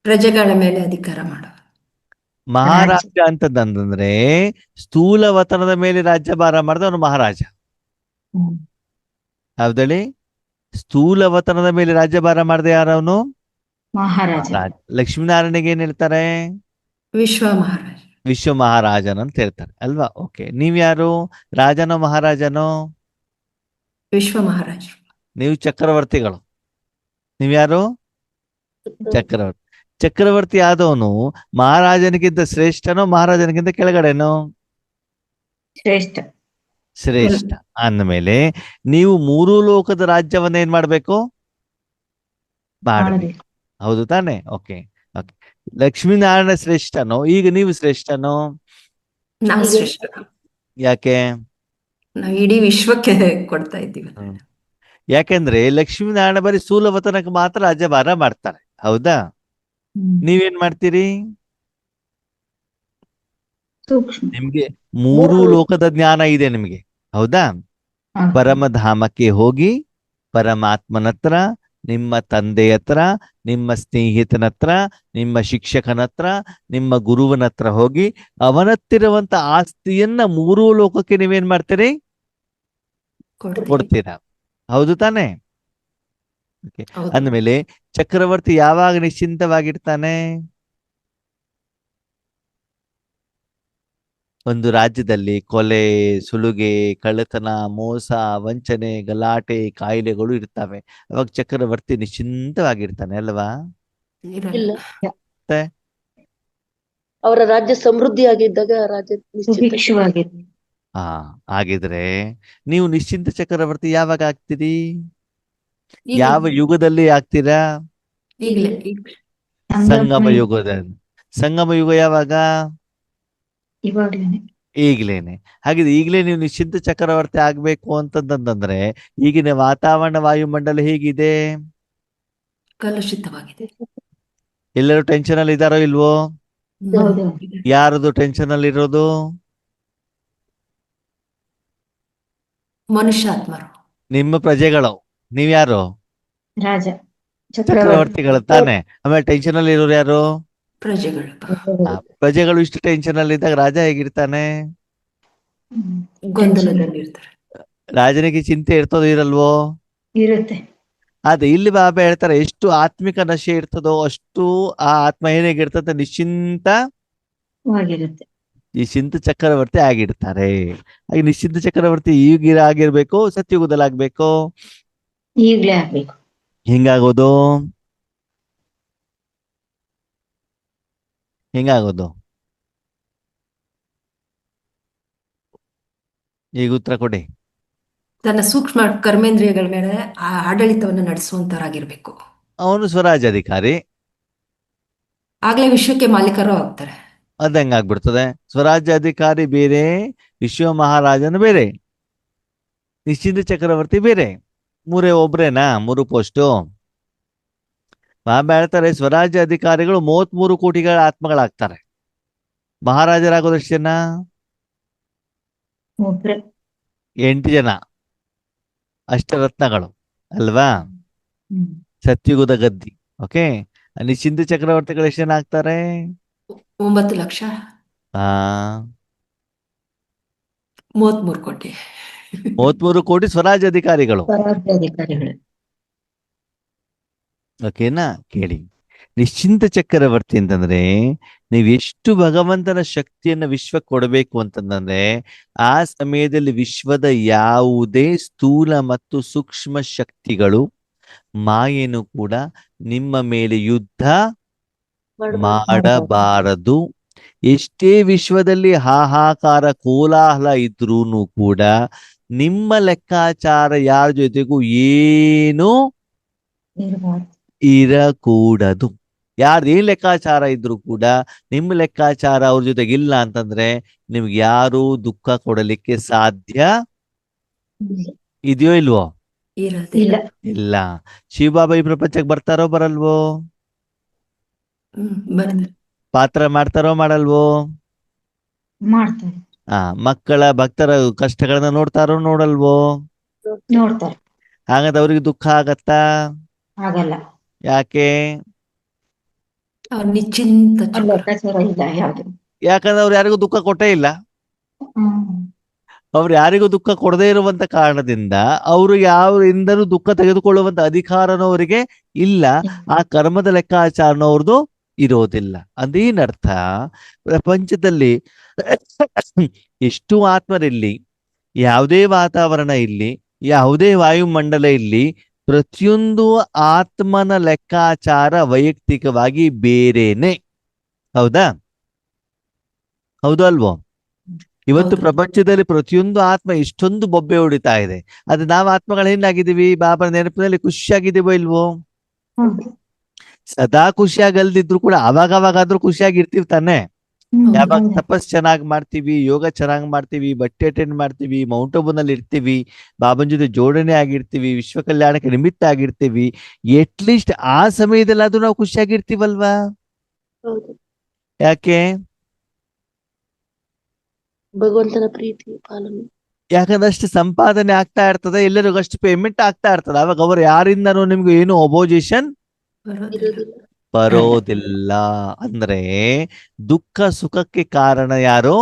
ಪ್ರಜೆಗಳ ಮೇಲೆ ಅಧಿಕಾರ ಮಾಡುವ. ಮಹಾರಾಜ ಅಂತಂದ್ರೆ ಸ್ಥೂಲ ವತನದ ಮೇಲೆ ರಾಜ್ಯಭಾರ ಮಾಡಿದ ಅವನು ಮಹಾರಾಜ. ಹೌದಳಿ? ಸ್ಥೂಲ ವತನದ ಮೇಲೆ ರಾಜ್ಯಭಾರ ಮಾಡಿದ ಯಾರವನು? ಮಹಾರಾಜ. ಲಕ್ಷ್ಮೀನಾರಾಯಣಿಗೆ ಏನ್ ಹೇಳ್ತಾರೆ? ವಿಶ್ವ ಮಹಾರಾಜ. ವಿಶ್ವ ಮಹಾರಾಜನ್ ಅಂತ ಹೇಳ್ತಾರೆ ಅಲ್ವಾ? ಓಕೆ, ನೀವ್ಯಾರು? ರಾಜನೋ ಮಹಾರಾಜನೋ? ವಿಶ್ವ ಮಹಾರಾಜ. ನೀವು ಚಕ್ರವರ್ತಿಗಳು. ನೀವ್ಯಾರು? ಚಕ್ರವರ್ತಿ. ಚಕ್ರವರ್ತಿ ಆದವನು ಮಹಾರಾಜನಿಗಿಂತ ಶ್ರೇಷ್ಠನೋ ಮಹಾರಾಜನಿಗಿಂತ ಕೆಳಗಡೆನೋ? ಶ್ರೇಷ್ಠ. ಶ್ರೇಷ್ಠ ಅಂದಮೇಲೆ ನೀವು ಮೂರೂ ಲೋಕದ ರಾಜ್ಯವನ್ನ ಏನ್ ಮಾಡ್ಬೇಕು? ಮಾಡಬೇಕು. ಹೌದು ತಾನೆ? Okay okay. ಲಕ್ಷ್ಮೀನಾರಾಯಣ ಶ್ರೇಷ್ಠನೋ, ಈಗ ನೀವು ಶ್ರೇಷ್ಠನೋ? ನಾವು ಶ್ರೇಷ್ಠ. ಯಾಕೆ? ನಾವು ಇಡೀ ವಿಶ್ವಕ್ಕೆ ಕೊಡ್ತಾ ಇದ್ದೀವಿ. ಯಾಕೆಂದ್ರೆ ಲಕ್ಷ್ಮೀನಾರಾಯಣ ಬರೀ ಸ್ಥೂಲವತನಕ್ಕೆ ಮಾತ್ರ ರಾಜ್ಯಭಾರ ಮಾಡ್ತಾರೆ. ಹೌದಾ? ನೀವೇನ್ ಮಾಡ್ತೀರಿ? ಸೂಕ್ಷ್ಮ. ನಿಮ್ಗೆ ಮೂರು ಲೋಕದ ಜ್ಞಾನ ಇದೆ ನಿಮ್ಗೆ. ಹೌದಾ? ಪರಮಧಾಮಕ್ಕೆ ಹೋಗಿ ಪರಮಾತ್ಮನ ಹತ್ರ, ನಿಮ್ಮ ತಂದೆಯ ಹತ್ರ, ನಿಮ್ಮ ಸ್ನೇಹಿತನ ಹತ್ರ, ನಿಮ್ಮ ಶಿಕ್ಷಕನ ಹತ್ರ, ನಿಮ್ಮ ಗುರುವನ ಹತ್ರ ಹೋಗಿ ಅವನತ್ತಿರುವಂತ ಆಸ್ತಿಯನ್ನ ಮೂರೂ ಲೋಕಕ್ಕೆ ನೀವೇನ್ ಮಾಡ್ತೀರಿ? ಕೊಡ್ತೀರಾ. ಹೌದು ತಾನೆ? ಅಂದ್ಮೇಲೆ ಚಕ್ರವರ್ತಿ ಯಾವಾಗ ನಿಶ್ಚಿಂತವಾಗಿರ್ತಾನೆ? ಒಂದು ರಾಜ್ಯದಲ್ಲಿ ಕೊಲೆ, ಸುಲುಗೆ, ಕಳ್ಳತನ, ಮೋಸ, ವಂಚನೆ, ಗಲಾಟೆ, ಕಾಯಿಲೆಗಳು ಇರ್ತವೆ. ಅವಾಗ ಚಕ್ರವರ್ತಿ ನಿಶ್ಚಿಂತವಾಗಿರ್ತಾನೆ ಅಲ್ವಾ? ಇಲ್ಲ, ಮತ್ತೆ ಅವರ ರಾಜ್ಯ ಸಮೃದ್ಧಿಯಾಗಿದ್ದಾಗ ರಾಜ್ಯ ನಿಶ್ಚಿತ. ಸುಭಿಕ್ಷವಾಗಿದೆ. ಹಾಗಿದ್ರೆ ನೀವು ನಿಶ್ಚಿಂತ ಚಕ್ರವರ್ತಿ ಯಾವಾಗ ಆಗ್ತೀರಿ? ಯಾವ ಯುಗದಲ್ಲಿ ಆಗ್ತೀರಾ? ಈಗಲೇ. ಸಂಗಮ ಯುಗದಲ್ಲಿ. ಸಂಗಮ ಯುಗ ಯಾವಾಗ? ಇವಾಗಲೇನೆ. ಈಗ್ಲೇನೆ. ಹಾಗಿದ್ರೆ ಈಗಲೇ ನೀವು ನಿಶ್ಚಿಂತ ಚಕ್ರವರ್ತಿ ಆಗ್ಬೇಕು ಅಂತಂದ್ರೆ ಈಗಿನ ವಾತಾವರಣ, ವಾಯುಮಂಡಲ ಹೇಗಿದೆ? ಕಲುಷಿತವಾಗಿದೆ. ಎಲ್ಲರೂ ಟೆನ್ಷನ್ ಅಲ್ಲಿ ಇದಾರೋ ಇಲ್ವೋ? ಹೌದು. ಯಾರದು ಟೆನ್ಷನ್ ಅಲ್ಲಿ ಇರೋದು? ಮನುಷ್ಯಾತ್ಮರು. ನಿಮ್ಮ ಪ್ರಜೆಗಳು. ನೀವ್ಯಾರು? ರಾಜ. ಚಕ್ರವರ್ತಿಗಳು ತಾನೆ. ಆಮೇಲೆ ಟೆನ್ಷನ್ ಅಲ್ಲಿ ಇರೋರು ಯಾರು? ಪ್ರಜೆಗಳು. ಪ್ರಜೆಗಳು ಇಷ್ಟು ಟೆನ್ಷನ್ ಅಲ್ಲಿ ಇದ್ದಾಗ ರಾಜ ಹೇಗಿರ್ತಾನೆ? ಗೊಂದಲದಲ್ಲಿರ್ತಾರೆ. ರಾಜನಿಗೆ ಚಿಂತೆ ಇರ್ತದೋ ಇರಲ್ವೋ? ಇರುತ್ತೆ. ಅದೇ ಇಲ್ಲಿ ಬಾಬಾ ಹೇಳ್ತಾರೆ, ಎಷ್ಟು ಆತ್ಮಿಕ ನಶೆ ಇರ್ತದೋ ಅಷ್ಟು ಆ ಆತ್ಮ ಏನಾಗಿರ್ತದೆ? ನಿಶ್ಚಿಂತವಾಗಿರುತ್ತೆ. ನಿಶ್ಚಿಂತ ಚಕ್ರವರ್ತಿ ಆಗಿರ್ತಾರೆ. ಹಾಗೆ ನಿಶ್ಚಿಂತ ಚಕ್ರವರ್ತಿ ಈಗ ಆಗಿರ್ಬೇಕು, ಸತ್ಯುಗದಲ್ಲಿ ಆಗ್ಬೇಕು? ಈಗ್ಲೇ ಆಗ್ಬೇಕು. ಹಿಂಗಾಗೋದು? ಹಿಂಗಾಗೋದು? ಈಗ ಉತ್ತರ ಕೊಡಿ. ತನ್ನ ಸೂಕ್ಷ್ಮ ಕರ್ಮೇಂದ್ರಿಯಗಳ ಮೇಲೆ ಆ ಆಡಳಿತವನ್ನು ನಡೆಸುವಂತವರಾಗಿರ್ಬೇಕು. ಅವನು ಸ್ವರಾಜ್ಯಾಧಿಕಾರಿ. ಆಗ್ಲೇ ವಿಶ್ವಕ್ಕೆ ಮಾಲೀಕರು ಆಗ್ತಾರೆ. ಅದ ಹೆಂಗಾಗ್ಬಿಡ್ತದೆ? ಸ್ವರಾಜ್ಯಾಧಿಕಾರಿ ಬೇರೆ, ವಿಶ್ವ ಮಹಾರಾಜನ ಬೇರೆ, ನಿಶ್ಚಿಂತ ಚಕ್ರವರ್ತಿ ಬೇರೆ. ಮೂರೇ ಒಬ್ರೇನಾ? ಮೂರು ಪೋಸ್ಟು. ಬಾಬಾ ಹೇಳ್ತಾರೆ ಸ್ವರಾಜ್ಯ ಅಧಿಕಾರಿಗಳು 33 ಕೋಟಿಗಳ ಆತ್ಮಗಳಾಗ್ತಾರೆ. ಮಹಾರಾಜರಾಗೋದಷ್ಟು ಜನ? ಒಬ್ರೆ. 8 ಜನ ಅಷ್ಟರತ್ನಗಳು ಅಲ್ವಾ? ಸತ್ಯುಗದ ಗದ್ದಿ. ಓಕೆ. ನಿಶ್ಚಿಂತ ಚಕ್ರವರ್ತಿಗಳು ಎಷ್ಟು ಜನ ಆಗ್ತಾರೆ? 9 ಲಕ್ಷ. 33 ಕೋಟಿ. 33 ಕೋಟಿ ಸ್ವರಾಜ್ಯಾಧಿಕಾರಿಗಳು. ಸ್ವರಾಜ್ಯಾಧಿಕಾರಿಗಳು. ಓಕೆನಾ? ಕೇಳಿ, ನಿಶ್ಚಿಂತ ಚಕ್ರವರ್ತಿ ಅಂತಂದ್ರೆ ನೀವು ಎಷ್ಟು ಭಗವಂತನ ಶಕ್ತಿಯನ್ನ ವಿಶ್ವಕ್ಕೆ ಕೊಡಬೇಕು ಅಂತಂದ್ರೆ ಆ ಸಮಯದಲ್ಲಿ ವಿಶ್ವದ ಯಾವುದೇ ಸ್ಥೂಲ ಮತ್ತು ಸೂಕ್ಷ್ಮ ಶಕ್ತಿಗಳು ಮಾಯೆನು ಕೂಡ ನಿಮ್ಮ ಮೇಲೆ ಯುದ್ಧ ಮಾಡಬಾರದು. ಎಷ್ಟೇ ವಿಶ್ವದಲ್ಲಿ ಹಾಹಾಕಾರ ಕೋಲಾಹಲ ಇದ್ರೂನು ಕೂಡ ನಿಮ್ಮ ಲೆಕ್ಕಾಚಾರ ಯಾರ ಜೊತೆಗೂ ಏನೂ ಇರ್ಬಾರ್ದು. ಇರಕೂಡದು. ಯಾರ್ದು ಏನ್ ಲೆಕ್ಕಾಚಾರ ಇದ್ರು ಕೂಡ ನಿಮ್ಮ ಲೆಕ್ಕಾಚಾರ ಅವ್ರ ಜೊತೆಗಿಲ್ಲ ಅಂತಂದ್ರೆ ನಿಮ್ಗೆ ಯಾರು ದುಃಖ ಕೊಡಲಿಕ್ಕೆ ಸಾಧ್ಯ ಇದೆಯೋ ಇಲ್ವೋ? ಇರೋದಿಲ್ಲ. ಇಲ್ಲ. ಇಲ್ಲ. ಶಿವಬಾಬಾ ಈ ಪ್ರಪಂಚಕ್ಕೆ ಬರ್ತಾರೋ ಬರಲ್ವೋ? ಬರ್ತಾರೆ. ಪಾತ್ರ ಮಾಡ್ತಾರೋ ಮಾಡಲ್ವೋ? ಮಾಡ್ತಾರೆ, ಮಕ್ಕಳ ಭಕ್ತರ ಕಷ್ಟಗಳನ್ನ ನೋಡ್ತಾರೋ ನೋಡಲ್ವೋ? ನೋಡ್ತಾರೆ. ಹಾಗಾದ್ರೆ ಅವ್ರಿಗೆ ದುಃಖ ಆಗತ್ತಾ? ಆಗಲ್ಲ. ಯಾಕೆ? ಅವ್ರು ನಿಶ್ಚಿಂತ ಅವ್ರ ಚಕ್ರ. ಲೆಕ್ಕಾಚಾರ ಇಲ್ಲ ಯಾವ್ದು. ಯಾಕಂದ್ರೆ ಅವ್ರು ಯಾರಿಗೂ ದುಃಖ ಕೊಟ್ಟೇ ಇಲ್ಲ. ಅವ್ರು ಯಾರಿಗೂ ದುಃಖ ಕೊಡದೇ ಇರುವಂತ ಕಾರಣದಿಂದ ಅವರು ಯಾರಿಂದಲೂ ದುಃಖ ತೆಗೆದುಕೊಳ್ಳುವಂತ ಅಧಿಕಾರನೂ ಅವರಿಗೆ ಇಲ್ಲ. ಆ ಕರ್ಮದ ಲೆಕ್ಕಾಚಾರನೂ ಅವ್ರದ್ದು ಇರೋದಿಲ್ಲ. ಅದೇನರ್ಥ? ಪ್ರಪಂಚದಲ್ಲಿ ಎಷ್ಟು ಆತ್ಮರಿಲ್ಲಿ, ಯಾವುದೇ ವಾತಾವರಣ ಇಲ್ಲಿ, ಯಾವುದೇ ವಾಯುಮಂಡಲ ಇಲ್ಲಿ, ಪ್ರತಿಯೊಂದು ಆತ್ಮನ ಲೆಕ್ಕಾಚಾರ ವೈಯಕ್ತಿಕವಾಗಿ ಬೇರೇನೆ. ಹೌದಾ? ಹೌದು ಅಲ್ವೋ? ಇವತ್ತು ಹೌದು. ಪ್ರಪಂಚದಲ್ಲಿ ಪ್ರತಿಯೊಂದು ಆತ್ಮ ಇಷ್ಟೊಂದು ಬೊಬ್ಬೆ ಹೊಡಿತಾ ಇದೆ. ಅದು ನಾವು ಆತ್ಮಗಳೇನಾಗಿದ್ದೀವಿ? ಬಾಬಾ ನೆನಪಿನಲ್ಲಿ ಖುಷಿಯಾಗಿದ್ದೀವೋ ಇಲ್ವೋ? ಸದಾ ಖುಷಿಯಾಗಲ್ದಿದ್ರು ಕೂಡ ಅವಾಗವಾಗಾದ್ರೂ ಖುಷಿಯಾಗಿರ್ತೀವಿ ತಾನೆ. ಯಾವಾಗ ತಪಸ್ ಚೆನ್ನಾಗಿ ಮಾಡ್ತೀವಿ, ಯೋಗ ಚೆನ್ನಾಗಿ ಮಾಡ್ತೀವಿ, ಬಟ್ಟೆ ಅಟೆಂಡ್ ಮಾಡ್ತೀವಿ, ಮೌಂಟ್ ಅಬುನಲ್ಲಿ ಇರ್ತೀವಿ, ಬಾಬನ್ ಜೊತೆ ಜೋಡಣೆ ಆಗಿರ್ತೀವಿ, ವಿಶ್ವ ಕಲ್ಯಾಣಕ್ಕೆ ನಿಮಿತ್ತ ಆಗಿರ್ತೀವಿ, ಎಟ್ಲೀಸ್ಟ್ ಆ ಸಮಯದಲ್ಲಿ ಅದು ನಾವು ಖುಷಿಯಾಗಿರ್ತೀವಲ್ವಾ? ಹೌದು. ಯಾಕೆ? ಭಗವಂತನ ಪ್ರೀತಿ ಪಾಲನೆ. ಯಾಕಂದ್ರೆ ಅಷ್ಟು ಸಂಪಾದನೆ ಆಗ್ತಾ ಇರ್ತದೆ, ಎಲ್ಲರಿಗೂ ಅಷ್ಟು ಪೇಮೆಂಟ್ ಆಗ್ತಾ ಇರ್ತದೆ. ಅವಾಗ ಅವರು ಯಾರಿಂದನೂ ನಿಮ್ಗೆ ಏನು ಅಪೋಸಿಷನ್ ಇರೋದಿಲ್ಲ. ಬರೋದಿಲ್ಲ. ಅಂದ್ರೆ ದುಃಖ ಸುಖಕ್ಕೆ ಕಾರಣ ಯಾರು?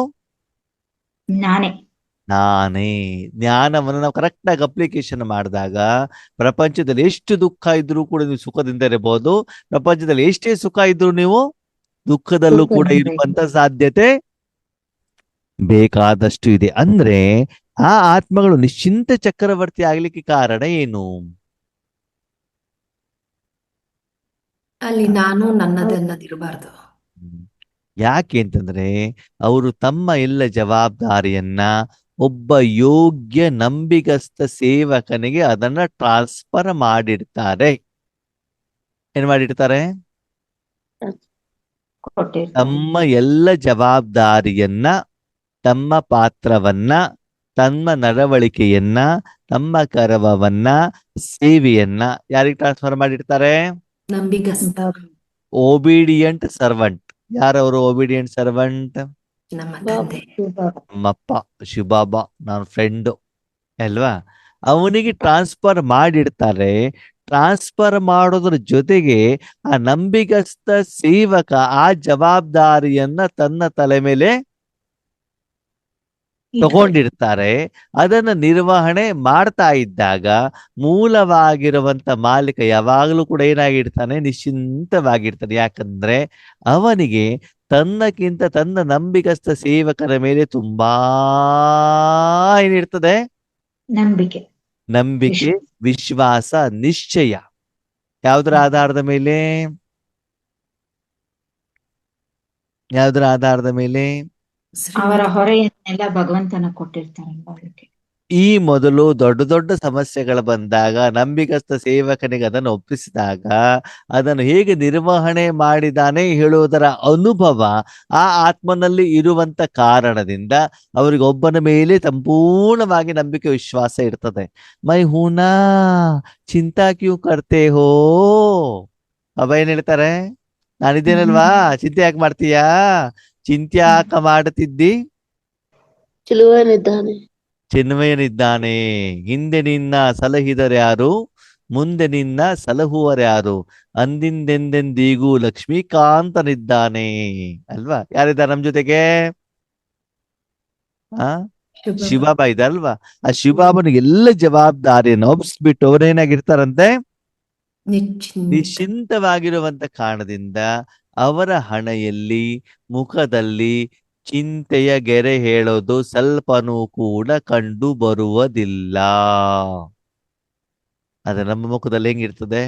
ನಾನೇ. ನಾನೇ. ಜ್ಞಾನವನ್ನು ನಾವು ಕರೆಕ್ಟ್ ಆಗಿ ಅಪ್ಲಿಕೇಶನ್ ಮಾಡಿದಾಗ ಪ್ರಪಂಚದಲ್ಲಿ ಎಷ್ಟು ದುಃಖ ಇದ್ರೂ ಕೂಡ ನೀವು ಸುಖದಿಂದ ಇರಬಹುದು. ಪ್ರಪಂಚದಲ್ಲಿ ಎಷ್ಟೇ ಸುಖ ಇದ್ರೂ ನೀವು ದುಃಖದಲ್ಲೂ ಕೂಡ ಇರುವಂತ ಸಾಧ್ಯತೆ ಬೇಕಾದಷ್ಟು ಇದೆ. ಅಂದ್ರೆ ಆ ಆತ್ಮಗಳು ನಿಶ್ಚಿಂತ ಚಕ್ರವರ್ತಿ ಆಗ್ಲಿಕ್ಕೆ ಕಾರಣ ಏನು? ಅಲ್ಲಿ ನಾನು ನನ್ನದನ್ನದಿರಬಾರ್ದು. ಯಾಕೆ ಅಂತಂದ್ರೆ ಅವರು ತಮ್ಮ ಎಲ್ಲ ಜವಾಬ್ದಾರಿಯನ್ನ ಒಬ್ಬ ಯೋಗ್ಯ ನಂಬಿಗಸ್ತ ಸೇವಕನಿಗೆ ಅದನ್ನ ಟ್ರಾನ್ಸ್ಫರ್ ಮಾಡಿರ್ತಾರೆ. ಏನ್ ಮಾಡಿರ್ತಾರೆ? ಕೊಟ್ಟಿರ್ತಾರೆ. ತಮ್ಮ ಎಲ್ಲ ಜವಾಬ್ದಾರಿಯನ್ನ, ತಮ್ಮ ಪಾತ್ರವನ್ನ, ತಮ್ಮ ನಡವಳಿಕೆಯನ್ನ, ತಮ್ಮ ಕರ್ಮವನ್ನ, ಸೇವೆಯನ್ನ ಯಾರಿಗೆ ಟ್ರಾನ್ಸ್ಫರ್ ಮಾಡಿರ್ತಾರೆ? ನಂಬಿಗಸ್ತ ಒಬಿಡಿಯಂಟ್ ಸರ್ವಂಟ್. ಯಾರವರು ಒಬಿಡಿಯಂಟ್ ಸರ್ವಂಟ್? ನಮ್ಮ ತಂದೆ. ನಮ್ಮಪ್ಪ ಶಿವಬಾಬಾ, ನನ್ನ ಫ್ರೆಂಡ್ ಅಲ್ವಾ? ಅವನಿಗೆ ಟ್ರಾನ್ಸ್ಫರ್ ಮಾಡಿಡ್ತಾರೆ. ಟ್ರಾನ್ಸ್ಫರ್ ಮಾಡೋದ್ರ ಜೊತೆಗೆ ಆ ನಂಬಿಗಸ್ತ ಸೇವಕ ಆ ಜವಾಬ್ದಾರಿಯನ್ನ ತನ್ನ ತಲೆ ಮೇಲೆ ತಗೊಂಡಿರ್ತಾರೆ. ಅದನ್ನ ನಿರ್ವಹಣೆ ಮಾಡ್ತಾ ಇದ್ದಾಗ ಮೂಲವಾಗಿರುವಂತ ಮಾಲೀಕ ಯಾವಾಗಲೂ ಕೂಡ ಏನಾಗಿರ್ತಾನೆ? ನಿಶ್ಚಿಂತವಾಗಿರ್ತಾನೆ. ಯಾಕಂದ್ರೆ ಅವನಿಗೆ ತನ್ನಕ್ಕಿಂತ ತನ್ನ ನಂಬಿಕಸ್ತ ಸೇವಕರ ಮೇಲೆ ತುಂಬಾ ಏನಿರ್ತದೆ? ನಂಬಿಕೆ, ವಿಶ್ವಾಸ, ನಿಶ್ಚಯ. ಯಾವುದರ ಆಧಾರದ ಮೇಲೆ? ಯಾವುದರ ಆಧಾರದ ಮೇಲೆ? ಅವರ ಹೊರೆಯನ್ನೆಲ್ಲ ಭಗವಂತನ ಕೊಟ್ಟಿರ್ತಾರಲ್ವ ಅದಕ್ಕೆ. ಈ ಮೊದಲು ದೊಡ್ಡ ದೊಡ್ಡ ಸಮಸ್ಯೆಗಳು ಬಂದಾಗ ನಂಬಿಕಸ್ತ ಸೇವಕನಿಗೆ ಅದನ್ನು ಒಪ್ಪಿಸಿದಾಗ ಅದನ್ನು ಹೇಗೆ ನಿರ್ವಹಣೆ ಮಾಡಿದಾನೆ ಹೇಳುವುದರ ಅನುಭವ ಆ ಆತ್ಮನಲ್ಲಿ ಇರುವಂತ ಕಾರಣದಿಂದ ಅವರಿಗೆ ಒಬ್ಬನ ಮೇಲೆ ಸಂಪೂರ್ಣವಾಗಿ ನಂಬಿಕೆ ವಿಶ್ವಾಸ ಇರ್ತದೆ. ಮೈ ಹೂನಾ ಚಿಂತಾ ಕ್ಯೂ ಕರ್ತೆ ಹೋ? ಅವ ಏನ್ ಹೇಳ್ತಾರೆ? ನಾನಿದ್ದೇನಲ್ವಾ, ಚಿಂತೆ ಯಾಕೆ ಮಾಡ್ತೀಯಾ? ಚಿಂತೆ ಯಾಕ ಮಾಡುತ್ತಿದ್ದಿ? ಚಿಲುವನಿದ್ದಾನೆ. ಚಿನ್ಮಯನಿದ್ದಾನೆ. ಹಿಂದೆ ನಿನ್ನ ಸಲಹಿದರ್ಯಾರು, ಮುಂದೆ ನಿನ್ನ ಸಲಹುವರ್ಯಾರು, ಅಂದಿಂದೆಂದೆಂದಿಗೂ ಲಕ್ಷ್ಮೀಕಾಂತನಿದ್ದಾನೆ. ಅಲ್ವಾ? ಯಾರಿದ್ದಾರೆ ನಮ್ ಜೊತೆಗೆ? ಶಿವಬಾಬಾ ಇದ್ದಾರಲ್ವಾ? ಆ ಶಿವಬಾಬನಿಗೆ ಎಲ್ಲ ಜವಾಬ್ದಾರಿಯನ್ನು ಒಪ್ಸ್ಬಿಟ್ಟು ಅವರೇನಾಗಿರ್ತಾರಂತೆ? ನಿಶ್ಚಿಂತ ನಿಶ್ಚಿಂತವಾಗಿರುವಂತ ಕಾರಣದಿಂದ ಅವರ ಹಣೆಯಲ್ಲಿ ಮುಖದಲ್ಲಿ ಚಿಂತೆಯ ಗೆರೆ ಹೇಳೋದು ಸ್ವಲ್ಪನೂ ಕೂಡ ಕಂಡು ಬರುವುದಿಲ್ಲ. ಆದ್ರೆ ನಮ್ಮ ಮುಖದಲ್ಲಿ ಹೆಂಗಿರ್ತದೆ